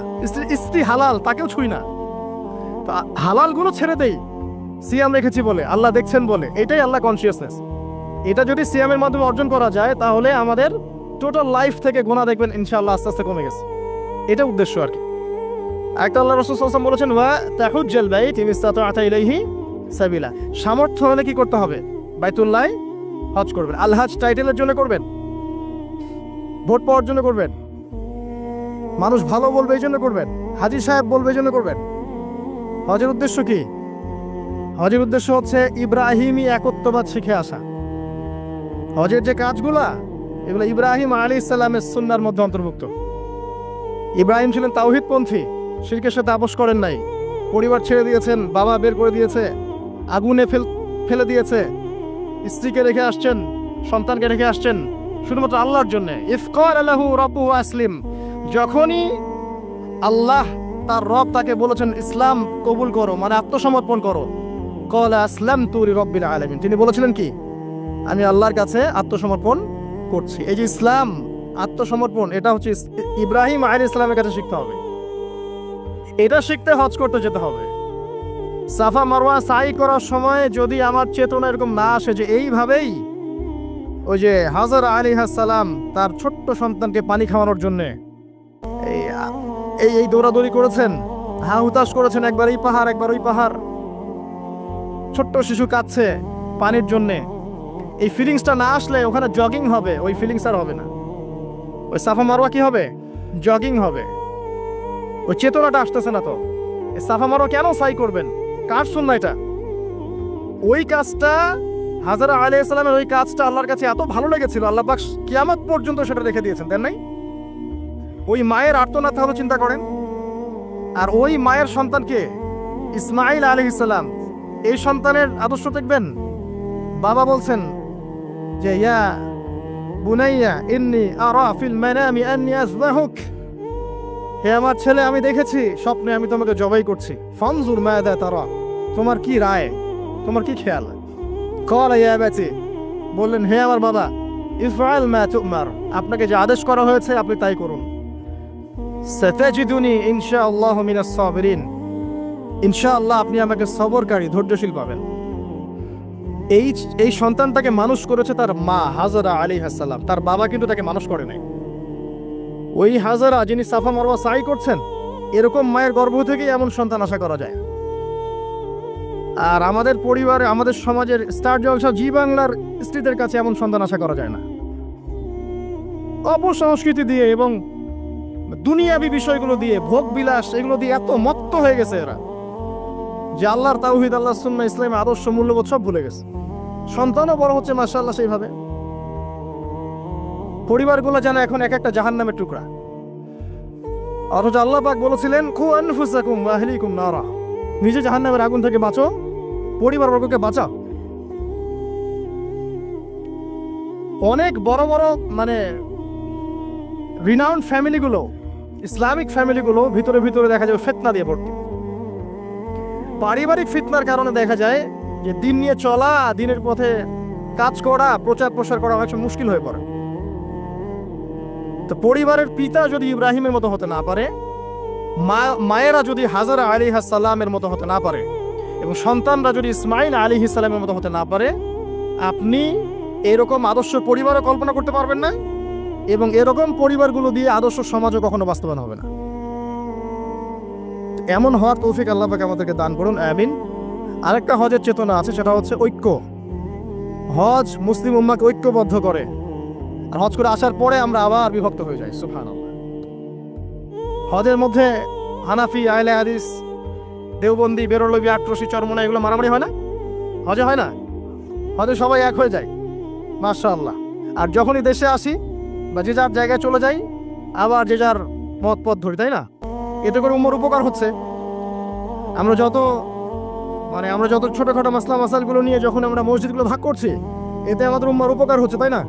স্ত্রী হালাল তাকেও ছুই না। তো হালাল গুলো ছেড়ে দেই সিয়াম রেখেছি বলে, আল্লাহ দেখছেন বলে, এটাই আল্লাহ কনসিয়াসনেস। এটা যদি সিয়ামের মাধ্যমে অর্জন করা যায় তাহলে আমাদের টোটাল লাইফ থেকে গুনাহ দেখবেন ইনশাআল্লাহ আস্তে আস্তে কমে গেছে। এটা উদ্দেশ্য আর কি। একটা আল্লাহ রাসূল সাল্লাল্লাহু আলাইহি ওয়াসাল্লাম বলেছেন, ওয়া তাহুজ্জাল বাইত ইন ইসতাতা'তা ইলাইহি সাবিলা। সামর্থ্য হলে কি করতে হবে? বাইতুল্লাহ হজ করবেন। আল হজ টাইটেলের জন্য করবেন, ভোট পাওয়ার জন্য করবেন, মানুষ ভালো বলবে এই জন্য করবেন, হাজী সাহেব বলবে এই জন্য করবেন? হজের উদ্দেশ্য কি? হজের উদ্দেশ্য হচ্ছে ইব্রাহিমী একত্ববাদ শিখে আসা। হজের যে কাজগুলা, এগুলো ইব্রাহিম আলাইহিস সালামের সুন্নাহর মধ্যে অন্তর্ভুক্ত। ইব্রাহিম ছিলেন তাওহীদপন্থী, শিরকের সাথে আপোষ করেন নাই, পরিবার ছেড়ে দিয়েছেন, বাবা বের করে দিয়েছে, আগুনে ফেলে দিয়েছে, স্ত্রীকে রেখে আসছেন, সন্তানকে রেখে আসছেন শুধুমাত্র আল্লাহর জন্য। ইয ক্বালা লাহু রাব্বুহু আসলিম, যখনই আল্লাহ তার রব তাকে বলেছেন ইসলাম কবুল করো, মানে আত্মসমর্পণ করো, ক্বালা আসলামতু লিরাব্বিল আলামিন, তিনি বলেছিলেন কি? আমি আল্লাহর কাছে আত্মসমর্পণ করছি। এই যে ইসলাম, আত্মসমর্পণ, এটা হচ্ছে ইব্রাহিম আলাইহিস সালামের কাছে শিখতে হবে। এটা শিখতে হজ করতে যেতে হবে। সাফা মারওয়া সাই করার সময় যদি আমার চেতনা এরকম না আসে যে এইভাবেই ওই যে হাজরা আলাইহিস সালাম তার ছোট্ট সন্তানকে পানি খাওয়ানোর জন্য এই দৌড়াদৌড়ি করেছেন, হা হুতাশ করেছেন, একবার এই পাহাড় একবার ওই পাহাড়, ছোট্ট শিশু কাঁদছে পানির জন্যে, এই ফিলিংসটা না আসলে ওখানে জগিং হবে, ওই ফিলিংস আর হবে না। ওই সাফা মারওয়া কি হবে? জগিং হবে। ওই চেতনাটা আসতেছে না। তো এই সাফা মারওয়া কেন সাই করবেন? কার সুন্নাহ এটা? ওই কাজটা হাজরা আলাইহিস সালামের, ওই কাজটা আল্লাহর কাছে এত ভালো লেগেছিল, আল্লাহ পাক কিয়ামত পর্যন্ত সেটা রেখে দিয়েছেন, দেন নাই? ওই মায়ের আর্তনাদ তাহলে চিন্তা করেন। আর ওই মায়ের সন্তানকে ইসমাঈল আলাইহিস সালাম, এই সন্তানের আদর্শ দেখবেন। বাবা বলছেন যে ইয়া বুনাইয়া ইন্নী আরা ফিল মানামি আন্নী আযবাহুক, হে আমার ছেলে, আমি দেখেছি স্বপ্নে আমি তোমাকে জবাই করছি, ফানজুর মাযা তারা, তোমার কি রায়, তোমার কি খেয়াল? ক্বালা ইয়া আবাতি, বললেন হে আমার বাবা, ইফআল মা তুমার, আপনাকে যে আদেশ করা হয়েছে আপনি তাই করুন। সাতাজিদুনি ইনশাআল্লাহু মিনাস সাবিরিন, ইনশাআল্লাহ আপনি আমাকে সবরকারী, ধৈর্যশীল পাবেন। এই সন্তানটাকে মানুষ করেছে তার মা হাজরা আলাইহিস সালাম, তার বাবা কিন্তু তাকে মানুষ করে নাই। ওই হাজরা যিনি সাফা মারওয়া সাই করছেন, এরকম মায়ের গর্ভ থেকেই এমন সন্তান আশা করা যায়। আর আমাদের পরিবারে, আমাদের সমাজের স্টার জলসা জি বাংলার স্ত্রীদের কাছে এমন সন্তান আশা করা যায় না। অপসংস্কৃতি দিয়ে এবং দুনিয়াবি বিষয়গুলো দিয়ে, ভোগ বিলাস, এগুলো দিয়ে এত মত্ত হয়ে গেছে এরা যে আল্লাহর তাওহীদ, আল্লাহর সুন্নাহ, ইসলামের আদর্শ, মূল্যবোধ সব ভুলে গেছে। সন্তানও বড় হচ্ছে মাশাআল্লাহ সেইভাবে। পরিবারগুলো যেন এখন এক একটা জাহান্নামের টুকরা। অথচ আল্লাহ পাক বলেছিলেন কু আনফুসাকুম ওয়া আহলিকুম নারা, নিজে জাহান্নামের আগুন থেকে বাঁচো, পরিবারবর্গকে বাঁচাও। অনেক বড় বড় মানে রিনাউন্ড ফ্যামিলিগুলো, ইসলামিক ফ্যামিলিগুলো ভিতরে ভিতরে দেখা যায় ফিতনা দিয়ে ভর্তি। পারিবারিক ফিতনার কারণে দেখা যায় যে দিন নিয়ে চলা, দিনের পথে কাজ করা, প্রচার প্রসার করা অনেক মুশকিল হয়ে পড়ে। তো পরিবারের পিতা যদি ইব্রাহিমের মতো হতে না পারে, মায়েরা যদি হাজরা আলাইহিস সালামের মতো হতে না পারে, এবং সন্তানরা যদি ইসমাঈল আলাইহিস সালামের মতো হতে না পারে, আপনি এরকম আদর্শ পরিবারও কল্পনা করতে পারবেন না, এবং এরকম পরিবারগুলো দিয়ে আদর্শ সমাজও কখনো বাস্তবায়ন হবে না। এমন হওয়ার তৌফিক আল্লাহ পাক আমাদেরকে দান করুন, আমিন। আরেকটা হজের চেতনা আছে, সেটা হচ্ছে ঐক্য। হজ মুসলিম উম্মাহকে ঐক্যবদ্ধ করে, আর হজ করে আসার পরে আমরা আবার বিভক্ত হয়ে যাই। সুবহানাল্লাহ। হজের মধ্যে হানাফি, আহলে হাদিস, দেওবন্দি, বেরলভী, আটরশি, চরমোনা এগুলো মারামারি হয় না? হজে হয় না? হজে সবাই এক হয়ে যায়, মাশাআল্লাহ। আর যখনই দেশে আসি বা যে যার জায়গায় চলে যাই, আবার যে যার মত পথ ধরি, তাই না? এতে করে উম্মার উপকার হচ্ছে। আমরা যত ছোটখাটো মাসলা মাসালগুলো নিয়ে যখন আমরা মসজিদগুলো ভাগ করছি, এতে আমাদের উম্মার উপকার হচ্ছে, তাই না?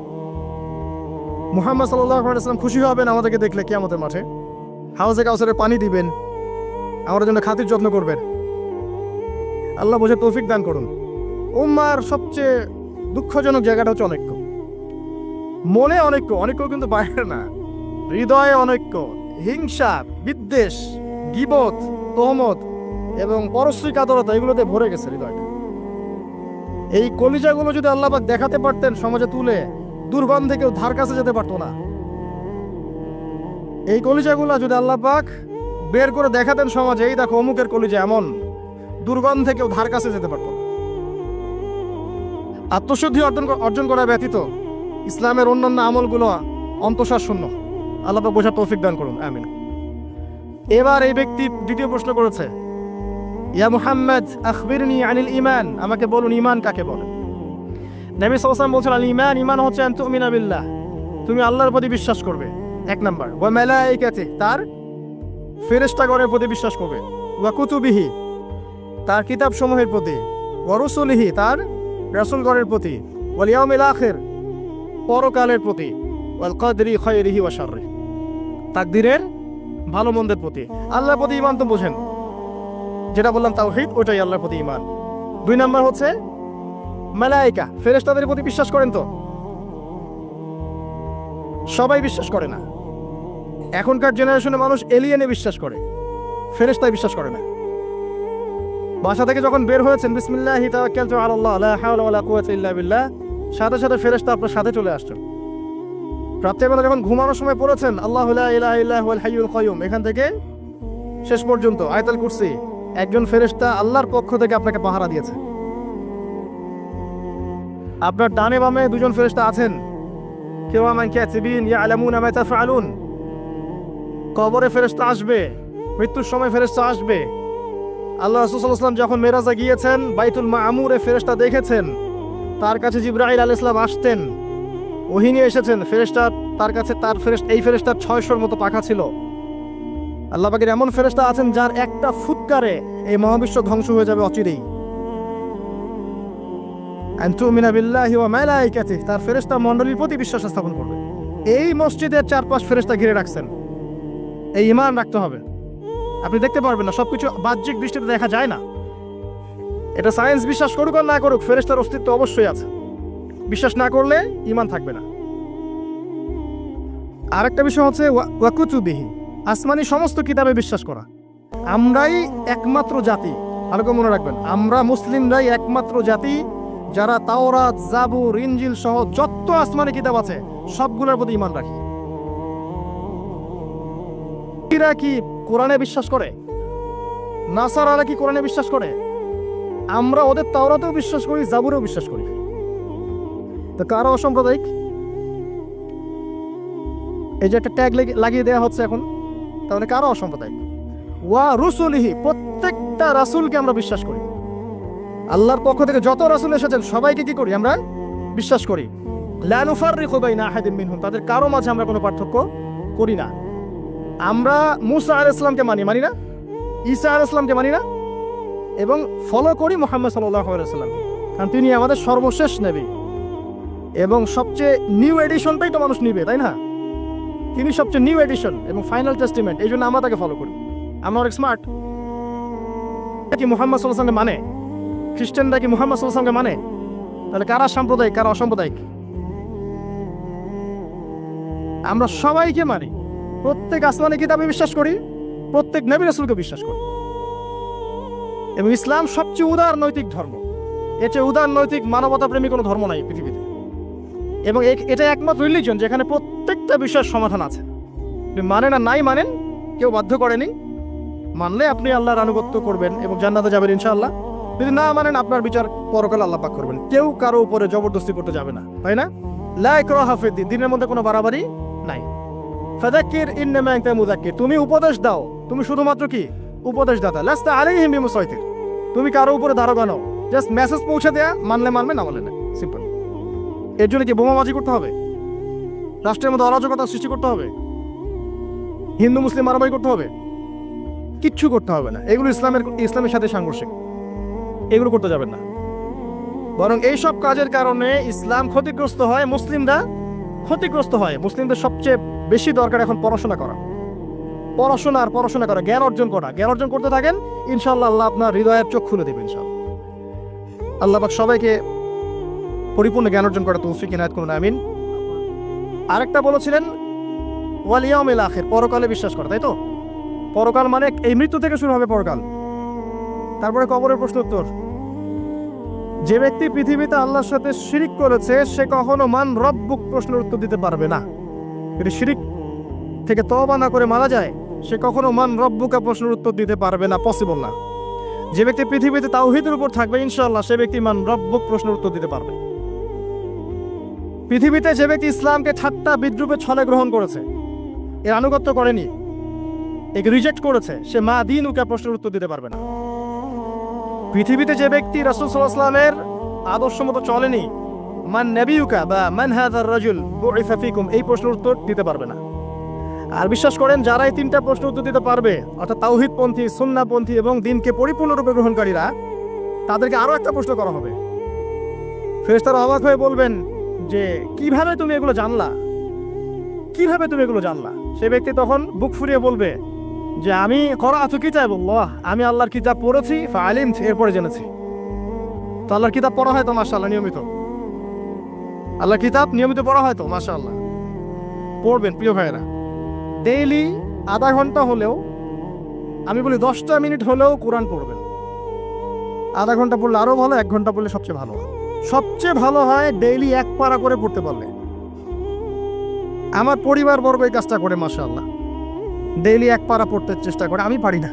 মুহাম্মদ সাল্লাল্লাহু আলাইহি ওয়াসাল্লাম খুশি হবেন আমাদেরকে দেখলে কিয়ামতের মাঠে, হাউজে কাউসারে পানি দিবেন, আমাদের জন্য খাতির যত্ন করবেন। আল্লাহ বোঝে তৌফিক দান করুন। উম্মার সবচেয়ে দুঃখজনক জায়গাটা হচ্ছে অনৈক্য। মনে অনৈক্য কিন্তু বাইরে না, হৃদয়ে অনৈক্য, হিংসা, বিদ্বেষ, গীবত, তহমত এবং পরশ্রী কাতরতা এগুলোতে ভরে গেছে হৃদয়টা। এই কলিজাগুলো যদি আল্লাহ পাক দেখাতে পারতেন সমাজে তুলে, দুর্গন্ধে কেউ ধার কাছে যেতে পারতো না। এই কলিজাগুলো যদি আল্লাহ পাক বের করে দেখাতেন সমাজে, এই দেখো অমুকের কলিজা এমন, দুর্গন্ধে কেউ ধার কাছে যেতে পারতো না। আত্মশুদ্ধি অর্জন করা ব্যতীত ইসলামের অন্যান্য আমলগুলো অন্তঃসার শূন্য। আল্লাহ পাক বোঝার তৌফিক দান করুন, আমিন। এবার এই ব্যক্তি দ্বিতীয় প্রশ্ন করেছে, ইয়া মুহাম্মদ আখবিরনি আনিল ঈমান, আমাকে বলুন ঈমান কাকে বলে? নবী সাল্লাল্লাহু আলাইহি ওয়াসাল্লাম বলেছেন, আল ঈমান হচ্ছে আন তুমিনা বিল্লাহ, তুমি আল্লাহর প্রতি বিশ্বাস করবে, এক নাম্বার। ওয়া মালাইকাতিহি, তার ফেরেশতাগণের প্রতি বিশ্বাস করবে। ওয়া কুতুবিহি, তার কিতাব সমূহের প্রতি। ওয়া রুসুলিহি, তার রাসূলগণের প্রতি। ওয়াল ইয়াউমিল আখির, পরকালের প্রতি। ওয়াল কদরি খায়রিহি ওয়া শাররিহি, তাকদীরের ভালো মন্দের প্রতি। আল্লাহর প্রতি ঈমান তো বোঝেন, যেটা বললাম তাওহীদ, ওইটাই আল্লাহর প্রতি ঈমান। দুই নাম্বার হচ্ছে মালায়েকা, ফেরেশতাদের প্রতি বিশ্বাস করেন তো? সবাই বিশ্বাস করে না। এখনকার জেনারেশনে মানুষ এলিয়েনে বিশ্বাস করে, ফেরেশতায় বিশ্বাস করে না। বাসা থেকে যখন বের হয়েছেন, বিসমিল্লাহি তাওয়াক্কালতু আলাল্লাহ লা হাওলা ওয়ালা কুওয়াতা ইল্লা বিল্লাহ, সাথে সাথে ফেরেশতা আপনার সাথে চলে আসছে। রাত্রেবেলা যখন ঘুমানোর সময় পড়েছেন আল্লাহু লা ইলাহা ইল্লা হুয়াল হাইয়ুল কাইয়ুম, এখান থেকে শেষ পর্যন্ত আয়াতুল কুরসি, একজন ফেরেশতা আল্লাহর পক্ষ থেকে আপনাকে পাহারা দিয়েছে। আপনার ডানে বামে দুজন ফেরেশতা আছেন, কিরামান কাতিবিন ইয়ালামুনা মা তাফআলুন। কবরে ফেরেশতা আসবে, মৃত্যুর সময় ফেরেশতা আসবে। আল্লাহ রাসূল সাল্লাল্লাহু আলাইহি ওয়াসাল্লাম যখন মেরাজে গিয়েছেন, বাইতুল মামুরে ফেরেশতা দেখেছেন, তার কাছে জিবরাইল আলাইহিস সালাম আসতেন, ওহী নিয়ে এসেছেন। ফেরেশতা তার কাছে, এই ফেরেশতার 600-র মতো পাখা ছিল। আল্লাহ পাকের এমন ফেরেশতা আছেন যার একটা ফুৎকারে এই মহাবিশ্ব ধ্বংস হয়ে যাবে অচিরেই। আন তুমিনা বিল্লাহি ওয়া মালাইকাতিহি, তার ফেরেশতা মণ্ডলীর প্রতি বিশ্বাস স্থাপন করবে। এই মসজিদের 4-5 ফেরেশতা ঘিরে রাখছেন, এই ঈমান রাখতে হবে। আপনি দেখতে পারবেন না, সবকিছু বাহ্যিক দৃষ্টিতে দেখা যায় না। এটা সায়েন্স বিশ্বাস করুক আর না করুক, ফেরেশতার অস্তিত্ব অবশ্যই আছে। বিশ্বাস না করলে ঈমান থাকবে না। আরেকটা বিষয় হচ্ছে ওয়া কুতুবিহি, আসমানি সমস্ত কিতাবে বিশ্বাস করা। আমরাই একমাত্র জাতি, ভালো করে মনে রাখবেন, আমরা মুসলিমরাই একমাত্র জাতি যারা তাওরাত, জাবুর, ইনজিল সহ যত আসমানি কিতাব আছে সবগুলোর প্রতি ঈমান রাখি। এরা কি কোরআনে বিশ্বাস করে? নাসারারা কি কোরআনে বিশ্বাস করে? আমরা ওদের তাওরাতেও বিশ্বাস করি, জাবুরেও বিশ্বাস করি। তো কারা অসাম্প্রদায়িক? এই যে একটা ট্যাগ লাগিয়ে দেওয়া হচ্ছে এখন, তাহলে কারা অসাম্প্রদায়িক? ওয়া রুসুলিহি, প্রত্যেকটা রাসূলকে আমরা বিশ্বাস করি। আল্লাহর পক্ষ থেকে যত রাসূল এসেছেন সবাইকে কি করি? আমরা বিশ্বাস করি। লা নুফাররিকু বাইনা আহাদিন মিনহুম, তাদের কারো মাঝে আমরা কোনো পার্থক্য করি না। আমরা মুসা আলাইহিস সালামকে মানি না? ঈসা আলাইহিস সালামকে মানি না? এবং ফলো করি মুহাম্মদ সাল্লাল্লাহু আলাইহি ওয়াসাল্লামকে, কারণ তিনি আমাদের সর্বশেষ নবী এবং সবচেয়ে নিউ এডিশনটাই তো মানুষ নিবে, তাই না? তিনি সবচেয়ে নিউ এডিশন এবং ফাইনাল টেস্টিমেন্ট, এই জন্য আমরা তাকে ফলো করি। আমরা অনেক স্মার্ট। কি মুহাম্মদ সাল্লাল্লাহু আলাইহি ওয়াসাল্লামকে মানে? খ্রিস্টানরা কি মুহাম্মদ সাল্লাল্লাহু আলাইহি ওয়াসাল্লামকে মানে? তাহলে কারা সাম্প্রদায়িক, কারা অসাম্প্রদায়িক? আমরা সবাইকে মানি, প্রত্যেক আসমানি কিতাবে বিশ্বাস করি, প্রত্যেক নবী রাসূলকে বিশ্বাস করি। এবং ইসলাম সবচেয়ে উদার নৈতিক ধর্ম। এর চেয়ে উদার নৈতিক মানবতা প্রেমী কোনো ধর্ম নাই পৃথিবীতে। এবং এটা একমাত্র রিলিজন যেখানে প্রত্যেকটা বিষয়ের সমাধান আছে। আপনি মানেন আর নাই মানেন, কেউ বাধ্য করেনি। মানলে আপনি আল্লাহর আনুগত্য করবেন এবং জান্নাতে যাবেন ইনশাআল্লাহ। যদি না মানেন, আপনার বিচার পরকালে আল্লাহ পাক করবেন। কেউ কারো উপরে জবরদস্তি করতে যাবে না, তাই না? লা ইকরাহা ফিদ্দিন, দিনের মধ্যে কোনো বাড়াবাড়ি নাই। ফাযাক্কির ইন্নামা আনতা মুযাক্কির, তুমি উপদেশ দাও, তুমি শুধুমাত্র কি উপদেশদাতা, লাস্তা আলাইহিম বিমুসাইতির, তুমি কারো উপরে দারোগা নও, জাস্ট মেসেজ পৌঁছে দেয়া, মানলে মানবে, না মানলে না, সিম্পল। এর জন্য কি বোমাবাজি করতে হবে? রাষ্ট্রের মধ্যে অরাজকতা সৃষ্টি করতে হবে? হিন্দু মুসলিম মারামারি করতে হবে? কিচ্ছু করতে হবে না। এগুলো ইসলামের সাথে সাংঘর্ষিক, এগুলো করতে যাবেন না। বরং এইসব কাজের কারণে ইসলাম ক্ষতিগ্রস্ত হয়, মুসলিমরা ক্ষতিগ্রস্ত হয়। মুসলিমদের সবচেয়ে বেশি দরকার এখন পড়াশোনা করা, পড়াশোনা করা, জ্ঞান অর্জন করা। জ্ঞান অর্জন করতে থাকেন, ইনশাআল্লাহ আল্লাহ আপনার হৃদয়ের চোখ খুলে দেবেন ইনশাআল্লাহ। আল্লাহ পাক সবাইকে পরিপূর্ণ জ্ঞান অর্জন করা তৌফিক ইনায়াত করুন, আমিন। আরেকটা বলেছিলেন ওয়াল ইয়াউমিল আখির, পরকালে বিশ্বাস করা, তাই তো? পরকাল মানে এই মৃত্যু থেকে শুরু হবে পরকাল, তারপরে কবরের প্রশ্ন উত্তর। যে ব্যক্তি পৃথিবীতে আল্লাহর সাথে শিরিক করেছে সে কখনো মান রব্বুক প্রশ্নের উত্তর দিতে পারবে না। যদি শিরিক থেকে তওবা না করে মারা যায়, সে কখনো মান রব্বুকা প্রশ্নের উত্তর দিতে পারবে না, পসিবল না। যে ব্যক্তি পৃথিবীতে তাওহীদের উপর থাকবে ইনশাআল্লাহ, সে ব্যক্তি মান রব্বুক প্রশ্নের উত্তর দিতে পারবে। পৃথিবীতে যে ব্যক্তি ইসলামকে ঠাট্টা বিদ্রুপে ছলে গ্রহণ করেছে, এর আনুগত্য করেনি, একে রিজেক্ট করেছে, সে মা দীনুকা প্রশ্নের উত্তর দিতে পারবে না। পৃথিবীতে যে ব্যক্তি রাসূল সাল্লাল্লাহু আলাইহি ওয়াসাল্লামের আদর্শ মতো চলেনি, মান নাবিয়ুকা বা মান হাযার রাজুল বুইসা ফিকুম, এই প্রশ্নের উত্তর দিতে পারবে না। আর বিশ্বাস করেন, যারা এই তিনটা প্রশ্নের উত্তর দিতে পারবে, অর্থাৎ তাওহীদপন্থী, সুন্নাহপন্থী এবং দ্বীনকে পরিপূর্ণরূপে গ্রহণকারীরা, তাদেরকে আরো একটা প্রশ্ন করা হবে। ফেরেশতারা অবাক হয়ে বলবেন যে কিভাবে তুমি এগুলো জানলা, কিভাবে তুমি এগুলো জানলা? সে ব্যক্তি তখন বুক ফুরিয়ে বলবে যে আমি করাতু কিতাবাল্লাহ, আমি আল্লাহর কিতাব পড়েছি, ফাআলিমতু, এরপরে জেনেছি। তো আল্লাহর কিতাব পড়া হয় তো মাশাআল্লাহ নিয়মিত, আল্লাহর কিতাব নিয়মিত পড়া হয় তো মাশাআল্লাহ। পড়বেন প্রিয় ভাইয়েরা, ডেইলি আধা ঘন্টা হলেও, আমি বলি 10টা মিনিট হলেও কোরআন পড়বেন। আধা ঘন্টা পড়লে আরো ভালো, 1 ঘন্টা পড়লে সবচেয়ে ভালো হয়। সবচেয়ে ভালো হয় ডেইলি 1 পারা করে পড়তে পারলে। আমার পরিবার বর্গ এই কাজটা করে মাশাআল্লাহ, ডেইলি 1 পারা পড়তে চেষ্টা করে, আমি পারি না।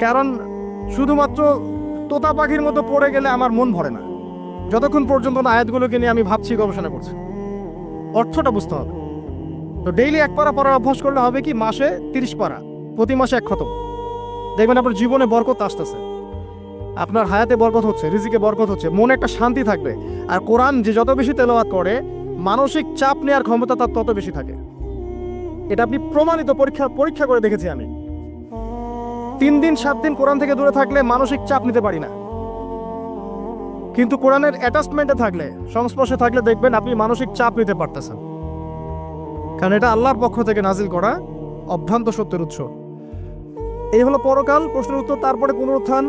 কারণ শুধুমাত্র তোতা পাখির মতো পড়ে গেলে আমার মন ভরে না, যতক্ষণ পর্যন্ত না আয়াতগুলোকে নিয়ে আমি ভাবছি, গবেষণা করছি, অর্থটা বুঝতে হবে। তো ডেইলি 1 পারা পড়ার অভ্যাস করলে হবে কি, মাসে 30 পারা, প্রতি মাসে 1 খতম। দেখবেন আপনার জীবনে বরকত আসতেছে, আপনার হায়াতে বরকত হচ্ছে, রিজিকে বরকত হচ্ছে, মনে একটা শান্তি থাকবে। আর কোরআন যে যত বেশি তেলাওয়াত করে, মানসিক চাপ নেওয়ার ক্ষমতা তার তত বেশি থাকে। এটা আপনি প্রমাণিত, পরীক্ষা করে দেখেছি আমি। 3 দিন 7 দিন কোরআন থেকে দূরে থাকলে মানসিক চাপ নিতে পারি না, কিন্তু কোরআনের অ্যাটাচমেন্টে থাকলে, সংস্পর্শে থাকলে দেখবেন আপনি মানসিক চাপ নিতে পারতেছেন, কারণ এটা আল্লাহর পক্ষ থেকে নাজিল করা অভ্রান্ত সত্যের উৎস। এই হলো পরকাল, প্রশ্নের উত্তর। তারপরে পুনরুত্থান,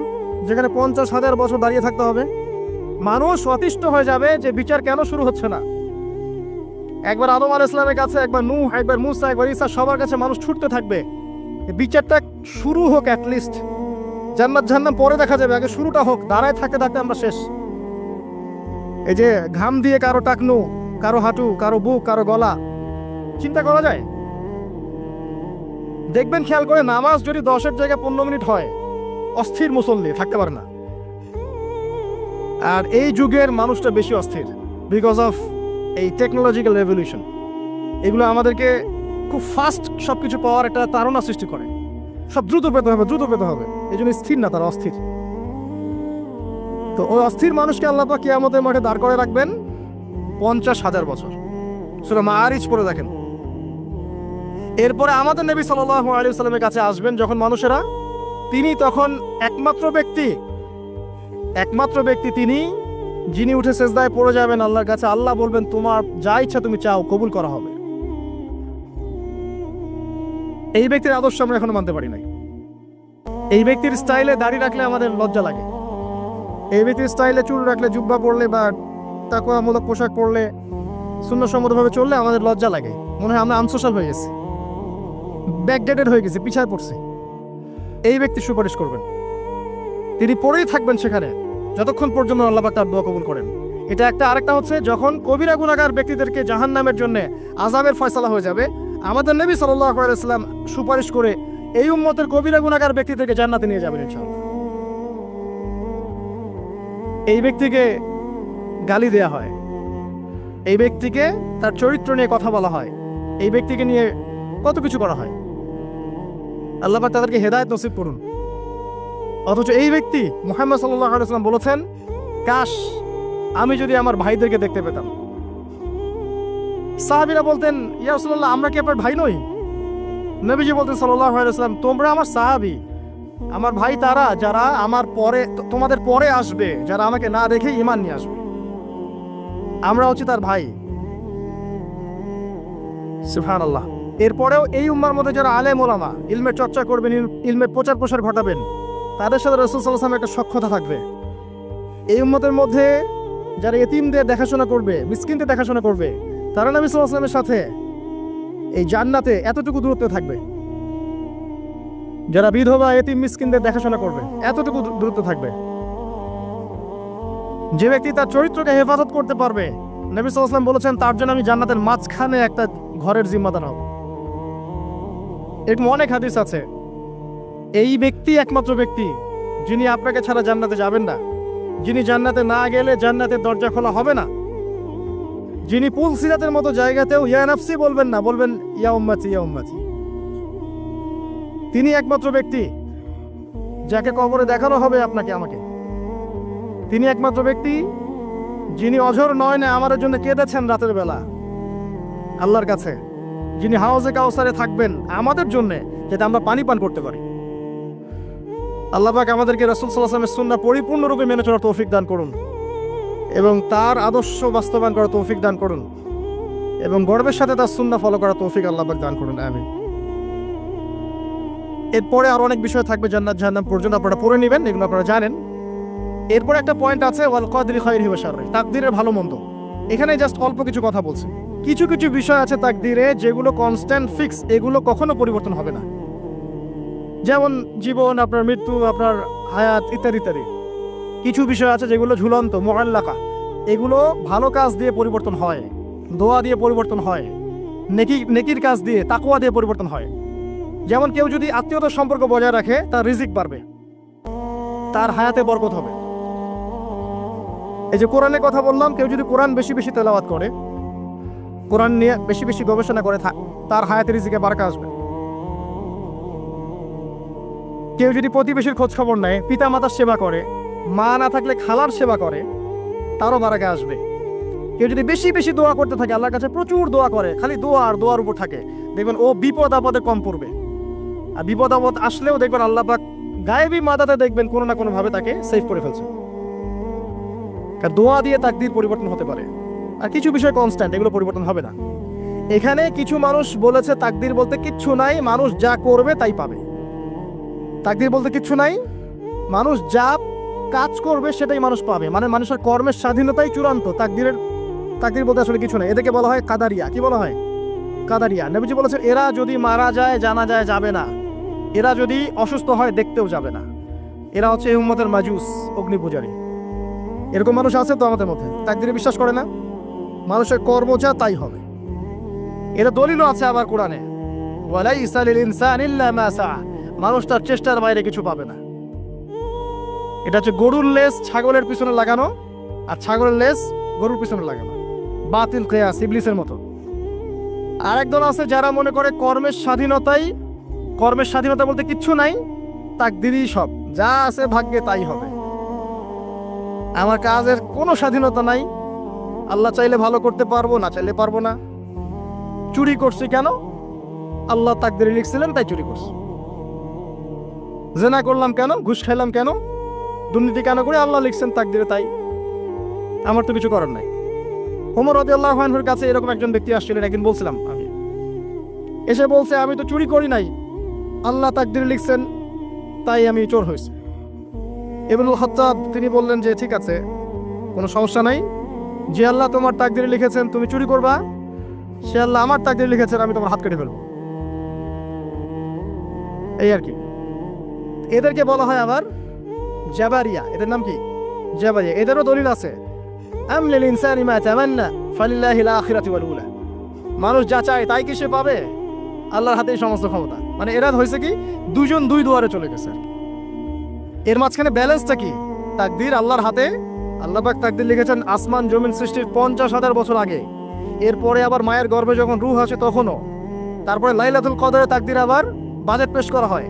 যেখানে 50,000 বছর দাঁড়িয়ে থাকতে হবে। মানুষ অতিষ্ঠ হয়ে যাবে যে বিচার কেন শুরু হচ্ছে না। একবার আদম আলাইহিস সালামের কাছে, একবার নূহ, একবার মুসা, একবার ঈসা, সবার কাছে মানুষ ছুটতে থাকবে, বিচারটা শুরু হোক অ্যাটলিস্ট। জান্নাত জাহান্নাম পরে দেখা যাবে, আগে শুরুটা হোক। দাঁড়ায় থাকতে থাকতে আমরা শেষ। এই যে ঘাম দিয়ে কারো টাকনু, কারো হাঁটু, কারো বুক, কারো গলা, চিন্তা করা যায়? দেখবেন, খেয়াল করে, নামাজ যদি 10-এর জায়গায় 15 মিনিট হয়, অস্থির মুসল্লি থাকতে পারে না। আর এই যুগের মানুষটা বেশি অস্থির, বিকজ অফ এই টেকনোলজিক্যাল রেভলিউশন। এগুলো আমাদেরকে খুব ফাস্ট সবকিছু পাওয়ার একটা তাড়না সৃষ্টি করে। সব দ্রুত পেতে হবে, দ্রুত পেতে হবে, এই জন্য স্থির না, তারা অস্থির। তো ওই অস্থির মানুষকে আল্লাহ পাক কিয়ামতের মাঠে দাঁড় করে রাখবেন 50,000 বছর। সূরা মাআরিজ পড়ে দেখেন। এরপরে আমাদের নবী সাল্লাল্লাহু আলাইহি ওয়াসাল্লামের কাছে আসবেন যখন মানুষেরা, তিনি তখন একমাত্র ব্যক্তি তিনি, যিনি উঠে সেজদায় পড়ে যাবেন আল্লাহর কাছে। আল্লাহ বলবেন, তোমার যা ইচ্ছা তুমি চাও, কবুল করা হবে। এই ব্যক্তির আদর্শ আমরা এখনো মানতে পারি নাই। এই ব্যক্তির স্টাইলে দাড়ি রাখলে আমাদের লজ্জা লাগে, এই ব্যক্তির স্টাইলে চুল রাখলে, জুব্বা পরলে বা তাকওয়ামূলক পোশাক পরলে, সুন্নতসম্মতভাবে চললে আমাদের লজ্জা লাগে, মনে হয় আমরা আনসোশ্যাল হয়ে গেছি, ব্যাকডেটেড হয়ে গেছি, পিছায় পড়ছি। এই ব্যক্তি সুপারিশ করবেন, তিনি পড়েই থাকবেন সেখানে যতক্ষণ পর্যন্ত আল্লাহ পাক তার দোয়া কবুল করেন। এটা একটা। আরেকটা হচ্ছে, যখন কবিরা গুনাহগার ব্যক্তিদেরকে জাহান্নামের জন্য আযাবের ফয়সালা হয়ে যাবে, আমাদের নবী সাল্লাল্লাহু আলাইহি ওয়াসাল্লাম সুপারিশ করে এই উম্মতের কবিরা গুনাহগার ব্যক্তিদেরকে জান্নাতে নিয়ে যাবেন ইনশাআল্লাহ। এই ব্যক্তিকে গালি দেয়া হয়, এই ব্যক্তিকে তার চরিত্র নিয়ে কথা বলা হয়, এই ব্যক্তিকে নিয়ে কত কিছু করা হয়। আল্লাহ পাক তাদেরকে হেদায়েত নসিব করুন। অথচ এই ব্যক্তি মুহাম্মদ সাল্লাল্লাহু আলাইহি ওয়াসাল্লাম বলেছেন, কাশ আমি যদি আমার ভাইদেরকে দেখতে পেতাম। সাহাবীরা বলতেন, ইয়া রাসূলুল্লাহ, আমরা কি আপনার ভাই নই? নবীজি বলতেন সাল্লাল্লাহু আলাইহি ওয়াসাল্লাম, তোমরা আমার সাহাবী, আমার ভাই তারা যারা আমার পরে, তোমাদের পরে আসবে, যারা আমাকে না দেখে ঈমান নিয়ে আসবে। আমরা হচ্ছি তার ভাই। সুবহানাল্লাহ। এরপরেও এই উম্মার মধ্যে যারা আলেম ওলামা, ইলমের চর্চা করবেন, ইলমের প্রচার প্রসার ঘটাবেন, তাদের সাথে রাসূল সাল্লাল্লাহু আলাইহি ওয়াসাল্লামের একটা সখ্যতা থাকবে। এই উম্মতের মধ্যে যারা এতিমদের দেখাশোনা করবে, মিসকিনদের দেখাশোনা করবে, তারা নবী সাল্লাল্লাহু আলাইহি ওয়াসাল্লামের সাথে এই জান্নাতে এতটুকু দূরত্বে থাকবে। যারা বিধবা এতিম মিসকিনদের দেখাশোনা করবে, এতটুকু দূরত্ব থাকবে। যে ব্যক্তি তার চরিত্রকে হেফাজত করতে পারবে, নবী সাল্লাল্লাহু আলাইহি ওয়াসাল্লাম বলেছেন, তার জন্য আমি জান্নাতের মাঝখানে একটা ঘরের জিম্মাদার হব। এরকম অনেক হাদিস আছে। এই ব্যক্তি একমাত্র ব্যক্তি যিনি আপনাকে ছাড়া জান্নাতে যাবেন না, যিনি জান্নাতে না গেলে জান্নাতের দরজা খোলা হবে না, যিনি পুল সিরাতের মতো জায়গাতেও ইয়া নাফসি বলবেন না, বলবেন ইয়া উম্মতি ইয়া উম্মতি। তিনি একমাত্র ব্যক্তি যাকে কবরে দেখানো হবে আপনাকে আমাকে। তিনি একমাত্র ব্যক্তি যিনি অঝর নয়নে আমার জন্য কেঁদেছেন রাতের বেলা আল্লাহর কাছে, যিনি হাউজে কাউসারে থাকবেন আমাদের জন্য, যাতে আমরা পানি পান করতে পারি। আল্লাহ পাক আমাদেরকে রাসূল সাল্লাল্লাহু আলাইহি ওয়াসাল্লামের সুন্নাহ পরিপূর্ণরূপে মেনে চলার তৌফিক দান করুন এবং তার আদর্শ বাস্তবায়ন করার তৌফিক দান করুন এবং গর্বের সাথে তার সুন্নাহ ফলো করার তৌফিক আল্লাহ পাক দান করুন। আমিন। এরপরে আরো অনেক বিষয় থাকবে জান্নাত জাহান্নাম পর্যন্ত, আপনারা পড়ে নেবেন, এগুলো আপনারা জানেন। এরপরে একটা পয়েন্ট আছে, ওয়াল কদরি খায়রিহি ওয়া শাররিহি, তাকদীরের ভালো মন্দ। এখানে জাস্ট অল্প কিছু কথা বলছি। কিছু কিছু বিষয় আছে তাকদীরে যেগুলো কনস্ট্যান্ট ফিক্স, এগুলো কখনো পরিবর্তন হবে না। যেমন জীবন, আপনার মৃত্যু, আপনার হায়াত ইত্যাদি ইত্যাদি। কিছু বিষয় আছে যেগুলো ঝুলন্ত, মুআল্লাকা, এগুলো ভালো কাজ দিয়ে পরিবর্তন হয়, দোয়া দিয়ে পরিবর্তন হয়, নেকির কাজ দিয়ে, তাকওয়া দিয়ে পরিবর্তন হয়। যেমন কেউ যদি আত্মীয়তার সম্পর্ক বজায় রাখে, তার রিজিক বাড়বে, তার হায়াতে বরকত হবে। এই যে কোরআনের কথা বললাম, কেউ যদি কোরআন বেশি বেশি তেলাওয়াত করে, কোরআন নিয়ে বেশি বেশি গবেষণা করে, তার হায়াতে রিজিকে বারকা আসবে। কেউ যদি প্রতিবেশীর খোঁজ খবর নেয়, পিতা মাতার সেবা করে, মা না থাকলে খালার সেবা করে, তারও বারাকা আসবে। কেউ যদি বেশি বেশি দোয়া করতে থাকে, আল্লাহর কাছে প্রচুর দোয়া করে, খালি দোয়া আর দোয়ার উপর থাকে, দেখবেন ও বিপদ আপদে কম পড়বে। আর বিপদ আপদ আসলেও দেখবেন আল্লাহ পাক গায়েবী মাদাতে দেখবেন কোনো না কোনো ভাবে তাকে সেভ করে ফেলছে। কারণ দোয়া দিয়ে তাকদীর পরিবর্তন হতে পারে। আর কিছু বিষয় কনস্ট্যান্ট, এগুলো পরিবর্তন হবে না। এখানে কিছু মানুষ বলেছে তাকদীর বলতে কিচ্ছু নাই, মানুষ যা করবে তাই পাবে। তাকদীর বলতে কিচ্ছু নাই, মানুষ যা কাজ করবে সেটাই মানুষ পাবে, মানে মানুষের কর্মের স্বাধীনতাই চূড়ান্ত। তাকদীর বলতে আসলে কিছু নাই। এদেরকে বলা হয় কাদারিয়া। কি বলা হয়? কাদারিয়া। নবীজি বলেছেন, এরা যদি মারা যায় জানা যায় যাবে না, এরা যদি অসুস্থ হয় দেখতেও যাবে না। এরা হচ্ছে এই উম্মতের মাজুস, অগ্নি পূজারী। এরকম মানুষ আছে তো আমাদের মধ্যে, তাকদীরে বিশ্বাস করে না, মানুষের কর্ম যা তাই হবে। এরা দলিলও আছে আবার কোরআনে, ওয়ালাইসা লিল ইনসানি ইল্লা মা সাআ, মানুষ তার চেষ্টার বাইরে কিছু পাবে না। এটা হচ্ছে গরুর লেজ ছাগলের পিছনে লাগানো, আর ছাগলের লেজ গরুর পিছনে লাগানো, বাতিল কিয়াস, ইবলিসের মতো। আর একদল আছে যারা মনে করে কর্মের স্বাধীনতা বলতে কিচ্ছু নাই, তাকদীরই সব, যা আছে ভাগ্যে তাই হবে। আমার কাজের কোনো স্বাধীনতা নাই, আল্লাহ চাইলে ভালো করতে পারবো, না চাইলে পারবো না। চুরি করছি কেন? আল্লাহ তাকদীরে লিখছিলেন তাই চুরি করছি। জেনা করলাম কেন? ঘুষ খাইলাম কেন? দুর্নীতি কেন করে? আল্লাহ লিখছেন তাকদীরে তাই, আমার তো কিছু করার নাই। ওমর রাদিয়াল্লাহু আনহুর কাছে এরকম একজন ব্যক্তি আসছিলেন, একদিন বলছিলাম আমি, এসে বলছে, আমি তো চুরি করি নাই, আল্লাহ তাকদীরে লিখছেন তাই আমি চোর হয়েছি। ইবনুল খাত্তাব তিনি বললেন যে ঠিক আছে, কোনো সমস্যা নাই, যে আল্লাহ তোমার তাকদীরে লিখেছেন তুমি চুরি করবা, সে আল্লাহ আমার তাকদীরে লিখেছেন আমি তোমার হাত কেটে ফেলবো। এই আর কি। এদেরকে বলা হয় আবার জাবারিয়া। এদের নাম কি? জাবারিয়া। এদেরও দলিল আছে, আম লিল ইনসানি মা তামান্না ফালিল্লাহিল আখিরাতু ওয়াল উলা, মানুষ যা চায় তাই কি সে পাবে? আল্লাহর হাতেই সমস্ত ক্ষমতা। মানে এরা হয়েছে কি, দুজন দুই দুয়ারে চলে গেছে। এর মাঝখানে ব্যালেন্সটা কি? তাকদীর আল্লাহর হাতে। আল্লাহ পাক তাকদীর লিখেছেন আসমান জমিন সৃষ্টির 50,000 বছর আগে, এরপরে আবার মায়ের গর্ভে যখন রূহ আসে তখনও, তারপরে লাইলাতুল কদরে তাকদির আবার বাজেট পেশ করা হয়।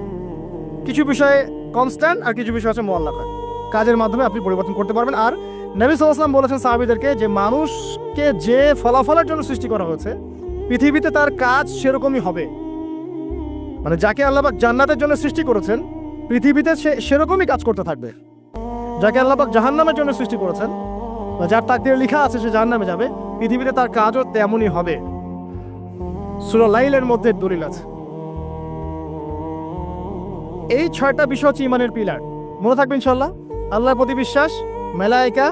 কিছু বিষয়ে কনস্ট্যান্ট আর কিছু বিষয় আছে মুআল্লাকা, কাজের মাধ্যমে আপনি পরিবর্তন করতে পারবেন। আর নবী সাল্লাল্লাহু আলাইহি ওয়াসাল্লাম বলেছেন সাহাবীদেরকে যে মানুষকে যে ফলাফলের জন্য সৃষ্টি করা হয়েছে পৃথিবীতে তার কাজ সেরকমই হবে। মানে যাকে আল্লাহ পাক জান্নাতের জন্য সৃষ্টি করেছেন পৃথিবীতে সে সেরকমই কাজ করতে থাকবে। যাকে আল্লাহ পাক জাহান্নামের জন্য সৃষ্টি করেছেন বা যার তাকদীরে লেখা আছে সে জাহান্নামে যাবে, পৃথিবীতে তার কাজও তেমনই হবে। সূরা লাইলের মধ্যে দলিল আছে। এই 6টা বিষয় হচ্ছে ইমানের পিলার, মনে থাকবে ইনশাআল্লাহ। আল্লাহর প্রতি বিশ্বাস, মালায়েকা,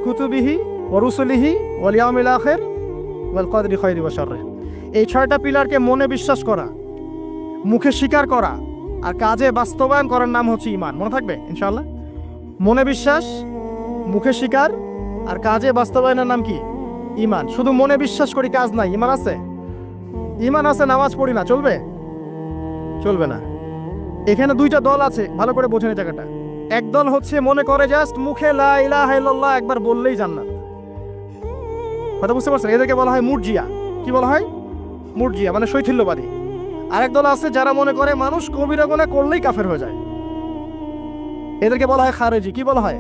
কুতুবিহি ওয়া রুসুলিহি ওয়াল ইয়াউমিল আখির ওয়াল কদরি খায়রি ওয়া শাররি। এই 6টা পিলারকে মনে বিশ্বাস করা, মুখে স্বীকার করা আর কাজে বাস্তবায়ন করার নাম হচ্ছে ঈমান। মনে থাকবে ইনশাআল্লাহ। মনে বিশ্বাস, মুখে স্বীকার আর কাজে বাস্তবায়নের নাম কি? ঈমান। শুধু মনে বিশ্বাস করি, কাজ নাই, ঈমান আছে? ঈমান আছে, নামাজ পড়ি না, চলবে? চলবে না। এখানে 2টা দল আছে, ভালো করে বোঝেন এই জায়গাটা। এক দল হচ্ছে মনে করে জাস্ট মুখে লা ইলাহা ইল্লাল্লাহ একবার বললেই জান্নাত। কথা বুঝতে পারছেন? এদেরকে বলা হয় মুরজিয়া। কি বলা হয়? মুরজিয়া, মানে শৈথিল্যবাদী। আরেক দল আছে যারা মনে করে মানুষ কবিরা গুনাহ করলেই কাফের হয়ে যায়, এদেরকে বলা হয় খারেজি। কি বলা হয়?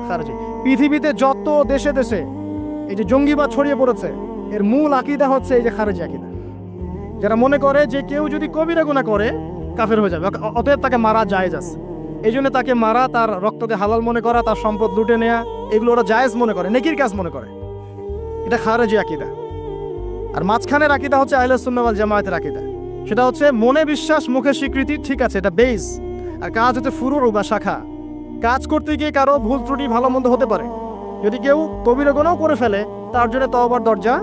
খারেজি। পৃথিবীতে যত দেশে দেশে এই যে জঙ্গিবাদ ছড়িয়ে পড়েছে এর মূল আকীদা হচ্ছে এই যে খারেজি আকীদা, যারা মনে করে যে কেউ যদি কবিরা গুনাহ করে কাফের হয়ে যাবে, অতএব তাকে মারা জায়েজ আছে। এই জন্য তাকে মারা, তার রক্তকে হালাল মনে করা, তার সম্পদ লুটে নেওয়া, এগুলো ওরা জায়েজ মনে করে, নেকির কাজ মনে করে। এটা খারেজি আকীদা। আর মাঝখানের আকীদা হচ্ছে আহলে সুন্নাহ ওয়াল জামায়াতের আকীদা। সেটা হচ্ছে মনে বিশ্বাস, মুখে স্বীকৃতি, ঠিক আছে, এটা বেস। আর কাজ হচ্ছে ফুরুর বা শাখা। কাজ করতে গিয়ে কারো ভুল ত্রুটি ভালো মন্দ হতে পারে। যদি কেউ কবিরা গুনাহ করে ফেলে তার জন্য তওবার দরজা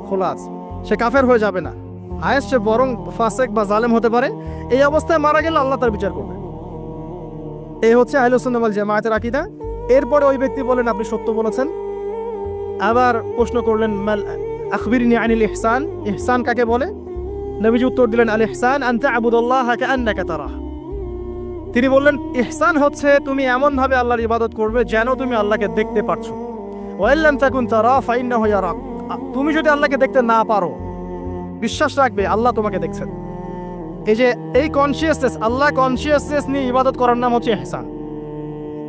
খোলা আছে, সে কাফের হয়ে যাবে না, হায়েস্ট সে বরং ফাসেক বা জালেম হতে পারে। এই অবস্থায় মারা গেলে আল্লাহ তার বিচার করবে। এই হচ্ছে আহলে সুন্নাহ ওয়াল জামায়াতের আকীদা। এরপরে ওই ব্যক্তি বলেন আপনি সত্য বলেছেন। আবার প্রশ্ন করলেন মাল আখবিরনি আনিল ইহসান, ইহসান কাকে বলে? নবীজি উত্তর দিলেন আল ইহসান আন তা'বুদাল্লাহা কাআন্নাকা তারাহ। তিনি বললেন ইহসান হচ্ছে তুমি এমন ভাবে আল্লাহর ইবাদত করবে যেন তুমি আল্লাহকে দেখতে পারছো। ওয়া ইল্লাম তাকুন তারা ফাইন্নাহু ইয়ারাক। তুমি যদি আল্লাহকে দেখতে না পারো, বিশ্বাস রাখবে আল্লাহ তোমাকে দেখছেন। এই যে এই কনসিয়াসনেস, আল্লাহ কনসিয়াসনেস নিয়ে ইবাদত করার নাম হচ্ছে ইহসান।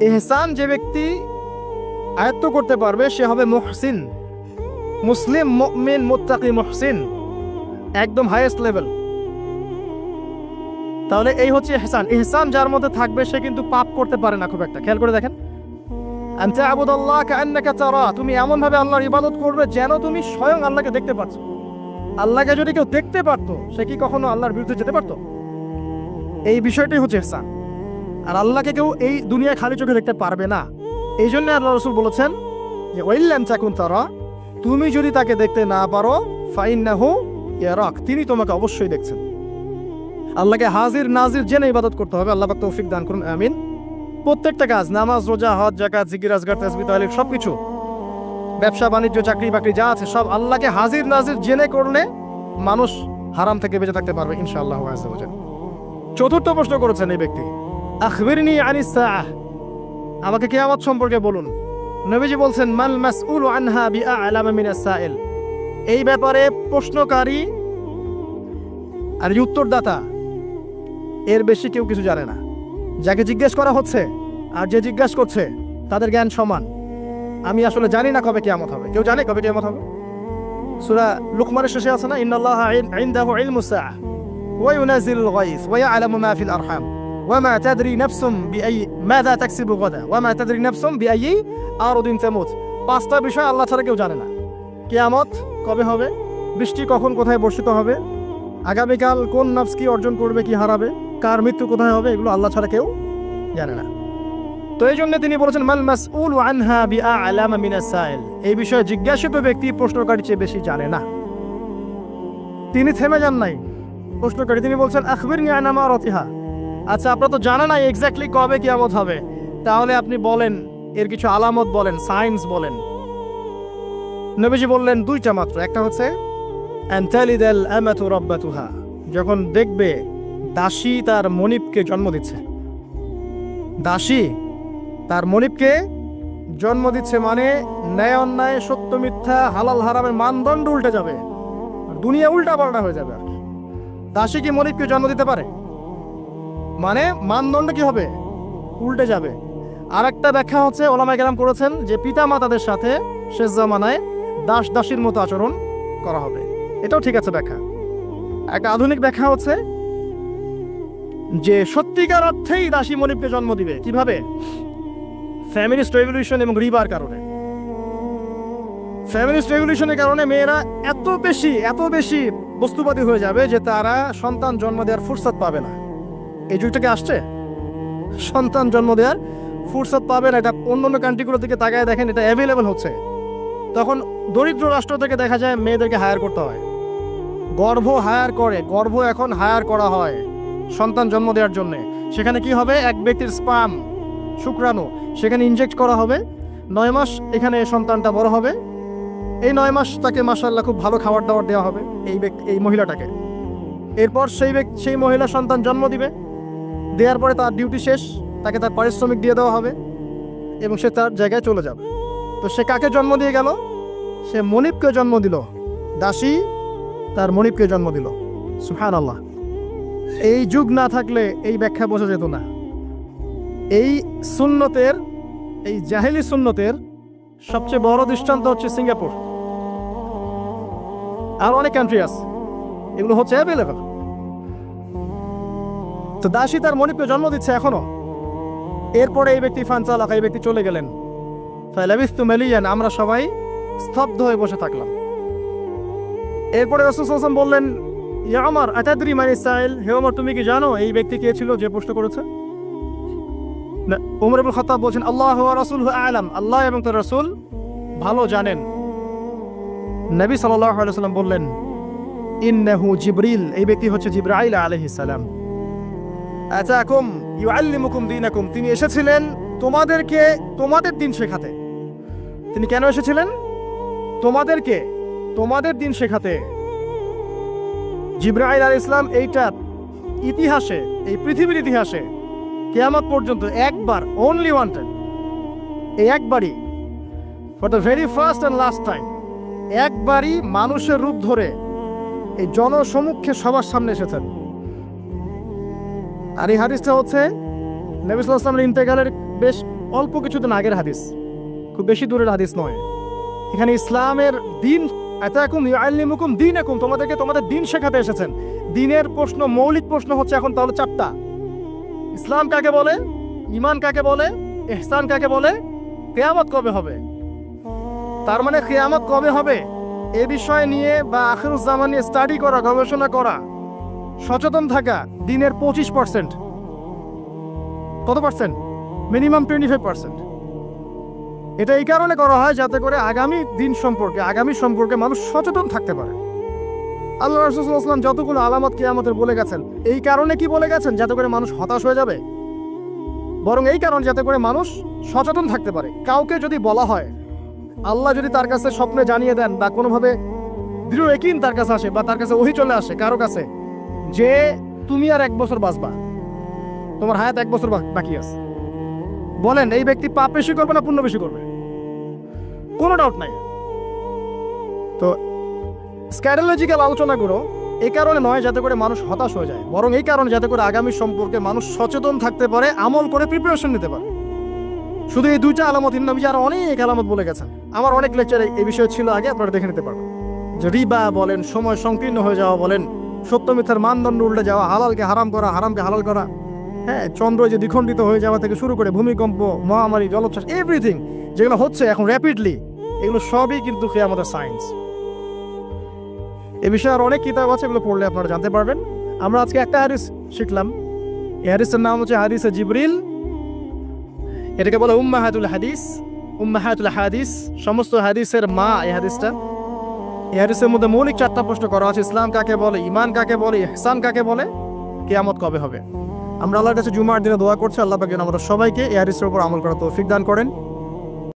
ইহসান যে ব্যক্তি আয়ত্ত করতে পারবে সে হবে মুহসিন, মুসলিম, মুমিন, মুত্তাকি, মুহসিন, একদম হাইয়েস্ট লেভেল। তাহলে এই হচ্ছে ইহসান। ইহসান যার মধ্যে থাকবে সে কিন্তু পাপ করতে পারে না খুব একটা। খেয়াল করে দেখেন, আন তা'বুদাল্লাহা কাআন্নাকা তারা, তুমি এমন ভাবে আল্লাহর ইবাদত করবে যেন তুমি স্বয়ং আল্লাহকে দেখতে পাচ্ছো। আল্লাহকে যদি কেউ দেখতে পারতো সে কি কখনো আল্লাহর বিরুদ্ধে যেতে পারতো? এই বিষয়টাই হচ্ছে ইহসান। আর আল্লাহকে কেউ এই দুনিয়ায় খালি চোখে দেখতে পারবে না। এই জন্য আল্লাহ রাসূল বলেছেন যে ওয়াইল্লাম তাকুন তারা, তুমি যদি তাকে দেখতে না পারো ফাইন্নাহু ইয়ারাক, তিনি তোমাকে অবশ্যই দেখছেন। আল্লাহকে হাজির নাজির জেনে ইবাদত করতে হবে। আল্লাহ পাক তৌফিক দান করুন, আমিন। প্রত্যেকটা কাজ, নামাজ, রোজা, হজ, যাকাত, জিকির, আজকার, তাসবিহ, তাহলিল, সবকিছু, ব্যবসা বাণিজ্য, চাকরি বাকরি যা আছে সব আল্লাহকে হাজির নাজির জেনে করলে মানুষ হারাম থেকে বেঁচে থাকতে পারবে ইনশাআল্লাহ আযজা ওয়া জাল। চতুর্থ প্রশ্ন করেছেন এই ব্যক্তি, আখবিরনি আনিস সাআহ, আমাকে কিয়ামত সম্পর্কে বলুন। নবীজি বলছেন মাল মাসউলু আনহা বিআ'লামা মিনাস সাইল। এই ব্যাপারে প্রশ্নকারী আর উত্তরদাতা এর বেশি কেউ কিছু জানে না। যাকে জিজ্ঞেস করা হচ্ছে আর যে জিজ্ঞাসা করছে তাদের জ্ঞান সমান। আমি আসলে জানি না কবে কিয়ামত হবে। কেউ জানে কবে কিয়ামত হবে? সূরা লুকমানের শেষে আছে না, ইন্নাল্লাহা ইনদাহু ইলমুস সাআহ ওয়া ইউনাজিলুল গায়স ওয়া ইয়ালামু মা ফিল আরহাম ওয়া মা তাদরি নাফসুম মাযা তাকসিবু গাদা ওয়া মা তাদরি নাফসুম বিআইয়ি আরদিন তামুত। 5টা বিষয় আল্লাহ ছাড়া কেউ জানে না। কিয়ামত কবে হবে, বৃষ্টি কখন কোথায় বর্ষিত হবে, আগামীকাল কোন নফস কি অর্জন করবে কি হারাবে, কার মৃত্যু কোথায় হবে, এগুলো আল্লাহ ছাড়া কেউ জানে না। তো এই জন্য তিনি বলেছেন মাল মাসউলু আনহা বিআ'লামা মিনাস সাইল, এই বিষয়ে জিজ্ঞাসিত ব্যক্তি প্রশ্নকারী চেয়ে বেশি জানে না। তিনি থেমে যান নাই প্রশ্নকারী, তিনি বলছেন আখবিরনি আন আমারাতিহা। আচ্ছা, আপনারা তো জানেন না এক্স্যাক্টলি কবে কিয়ামত হবে, তাহলে আপনি বলেন এর কিছু আলামত বলেন, সাইন্স বলেন। নবীজি বললেন 2টা মাত্র। একটা হচ্ছে আন তালিদাল আমাতু রাব্বাতুহা, যখন দেখবে দাসী তার মনিবকে জন্ম দিচ্ছে। দাসী তার মনিবকে জন্ম দিচ্ছে মানে ন্যায় অন্যায়, সত্য মিথ্যা, হালাল হারামের মানদণ্ড উল্টে যাবে, দুনিয়া উল্টা পাল্টা হয়ে যাবে। দাসী কি মনিবকে জন্ম দিতে পারে? মানে মানদণ্ড কি হবে? উল্টে যাবে। আর একটা ব্যাখ্যা হচ্ছে ওলামায়ে কেরাম করেছেন যে পিতা মাতাদের সাথে শেষ জামানায় দাস দাসীর মতো আচরণ করা হবে। এটাও ঠিক আছে ব্যাখ্যা। একটা আধুনিক ব্যাখ্যা হচ্ছে যে সত্যিকার অর্থেই দাসী মনিবকে জন্ম দিবে। কিভাবে? ফ্যামিলিস্ট রেভলিউশন এবং রিবার কারণে। ফ্যামিলিস্ট রেভলিউশনের কারণে মেয়েরা এত বেশি বস্তুবাদী হয়ে যাবে যে তারা সন্তান জন্ম দেওয়ার ফুরসত পাবে না। এই যুগটাকে আসছে, সন্তান জন্ম দেওয়ার ফুরসত পাবে না। এটা অন্য কান্ট্রিগুলোর দিকে তাকায় দেখেন, এটা অ্যাভেলেবল হচ্ছে। তখন দরিদ্র রাষ্ট্র থেকে দেখা যায় মেয়েদেরকে হায়ার করতে হয়, গর্ভ এখন হায়ার করা হয় সন্তান জন্ম দেওয়ার জন্য। সেখানে কি হবে? এক ব্যক্তির স্পাম, শুক্রাণু সেখানে ইনজেক্ট করা হবে। 9 মাস এখানে সন্তানটা বড় হবে। এই 9 মাস তাকে মাশাআল্লাহ খুব ভালো খাবার দাবার দেওয়া হবে এই মহিলাটাকে। এরপর সেই মহিলা সন্তান জন্ম দিবে। দেওয়ার পরে তার ডিউটি শেষ, তাকে তার পারিশ্রমিক দিয়ে দেওয়া হবে এবং সে তার জায়গায় চলে যাবে। তো সে কাকে জন্ম দিয়ে গেল? সে মনিবকে জন্ম দিল। দাসী তার মনিবকে জন্ম দিল। সুবহানাল্লাহ। এই যুগ না থাকলে এই ব্যাখ্যা বোঝা যেত না। এই সুন্নতের, এই জাহেলি সুন্নতের সবচেয়ে বড় দৃষ্টান্ত হচ্ছে সিঙ্গাপুর। আর অনেক কান্ট্রি আছে, এগুলো হচ্ছে অ্যাভেলেবল। তো দাসী তার মনিবকে জন্ম দিচ্ছে এখনো। এরপরে এই ব্যক্তি ফানসালাকা, এই ব্যক্তি চলে গেলেন। ফালাবিস্তু মালিয়ান, আমরা সবাই স্তব্ধ হয়ে বসে থাকলাম। এরপরে রাসূল সাল্লাল্লাহু আলাইহি ওয়াসাল্লাম বললেন, ইয়া ওমর আতাদরি মান ইসরাইল, হে ওমর তুমি কি জানো এই ব্যক্তি কে ছিল যে প্রশ্ন করেছে? না, ওমর ইবনে খাত্তাব বলেন, আল্লাহু ওয়া রাসূলুহু আ'লাম, আল্লাহ এবং তার রাসূল ভালো জানেন। নবী সাল্লাল্লাহু আলাইহি ওয়াসাল্লাম বললেন, ইন্নাহু জিবরিল, এই ব্যক্তি হচ্ছে জিবরাইল আলাইহিস সালাম। আতাকুম ইউআল্লিমুকুম দীনাকুম, তিনি এসেছিলেন তোমাদেরকে তোমাদের দিন শেখাতে। তিনি কেন এসেছিলেন? তোমাদের দিন শেখাতে। জিবরাইল আলাইহিস সালাম এইটা ইতিহাসে, এই পৃথিবীর ইতিহাসে কিয়ামত পর্যন্ত একবার, অনলি ওয়ান টাইম, এই একবারই, for the very first and last time, একবারই মানুষের রূপ ধরে এই জনসমক্ষে সবার সামনে এসেছেন। আর এই হাদিসটা হচ্ছে নবী সাল্লাল্লাহু আলাইহি ওয়াসাল্লামের ইন্তেকালের বেশ অল্প কিছুদিন আগের হাদিস, খুব বেশি দূরের হাদিস নয়। এখানে ইসলামের দিন, আতাকুম ইউআল্লিমুকুম দীনাকুম, তোমাদেরকে তোমাদের দিন শেখাতে এসেছেন। দিনের প্রশ্ন, মৌলিক প্রশ্ন হচ্ছে এখন তাহলে 4টা। ইসলাম কাকে বলে, ঈমান কাকে বলে, ইহসান কাকে বলে, কিয়ামত কবে হবে। তার মানে কিয়ামত কবে হবে এ বিষয় নিয়ে বা আখিরুজ জামান নিয়ে স্টাডি করা, গবেষণা করা, সচেতন থাকা দিনের 25%। কত পার্সেন্ট? মিনিমাম 25%। এটা এই কারণে করা হয় যাতে করে আগামী দিন সম্পর্কে, আগামী সম্পর্কে মানুষ সচেতন থাকতে পারে। আল্লাহ রাসূল সাল্লাল্লাহু আলাইহি ওয়াসাল্লাম যতগুলো আলামত কিয়ামতের বলে গেছেন, এই কারণে কি বলে গেছেন? যাতে করে মানুষ হতাশ হয়ে যাবে, বরং এই কারণ যাতে করে মানুষ সচেতন থাকতে পারে। কাউকে যদি বলা হয়, আল্লাহ যদি তার কাছে স্বপ্নে জানিয়ে দেন বা কোনোভাবে দৃঢ় ইয়াকিন তার কাছে আসে বা তার কাছে ওহী চলে আসে কারো কাছে যে তুমি আর 1 বছর বাঁচবা, তোমার হায়াত 1 বছর বাকি আছে, বলেন এই ব্যক্তি পাপ বেশি করবে না পুণ্য বেশি করবে? কোনো ডাউট নাই। তো স্ক্যাডোলজিক্যাল আলোচনাগুলো এই কারণে নয় যাতে করে মানুষ হতাশ হয়ে যায়, বরং এই কারণে যাতে করে আগামী সম্পর্কে মানুষ সচেতন থাকতে পারে, আমল করে প্রিপারেশন নিতে পারে। শুধু এই 2টা আলামত, নবী আরো অনেক আলামত বলে গেছেন। আমার অনেক লেকচারে এই বিষয় ছিল আগে, আপনারা দেখে নিতে পারবেন। যে রিবা বলেন, সময় সংকীর্ণ হয়ে যাওয়া বলেন, সত্য মিথ্যার মানদণ্ড উল্টে যাওয়া, হালালকে হারাম করা, হারামকে হালাল করা, হ্যাঁ, চন্দ্র যে দ্বিখণ্ডিত হয়ে যাওয়া থেকে শুরু করে ভূমিকম্প, মহামারী, জলোচ্ছ্বাস, এভরিথিং যেগুলো হচ্ছে এখন র্যাপিডলি, এগুলো সবই কিন্তু কিয়ামতের সায়েন্স। এ বিষয়ে আর অনেক কিতাব আছে, এগুলো পড়লে আপনারা জানতে পারবেন। আমরা আজকে একটা হাদিস শিখলাম। এই হাদিসের নাম হচ্ছে হাদিসে জিবরিল। এটাকে বলে উম্মাহাতুল হাদিস, উম্মাহাতুল হাদিস, সমস্ত হাদিসের মা এই হাদিসটা। এই হাদিসের মধ্যে মৌলিক 4টা প্রশ্ন করা আছে: ইসলাম কাকে বলে, ঈমান কাকে বলে, ইহসান কাকে বলে, কিয়ামত কবে হবে। আমরা আল্লাহর কাছে জুমার দিনে দোয়া করছি, আল্লাহ পাক যেন আমরা সবাইকে এই হাদিসের উপর আমল করার তৌফিক দান করেন।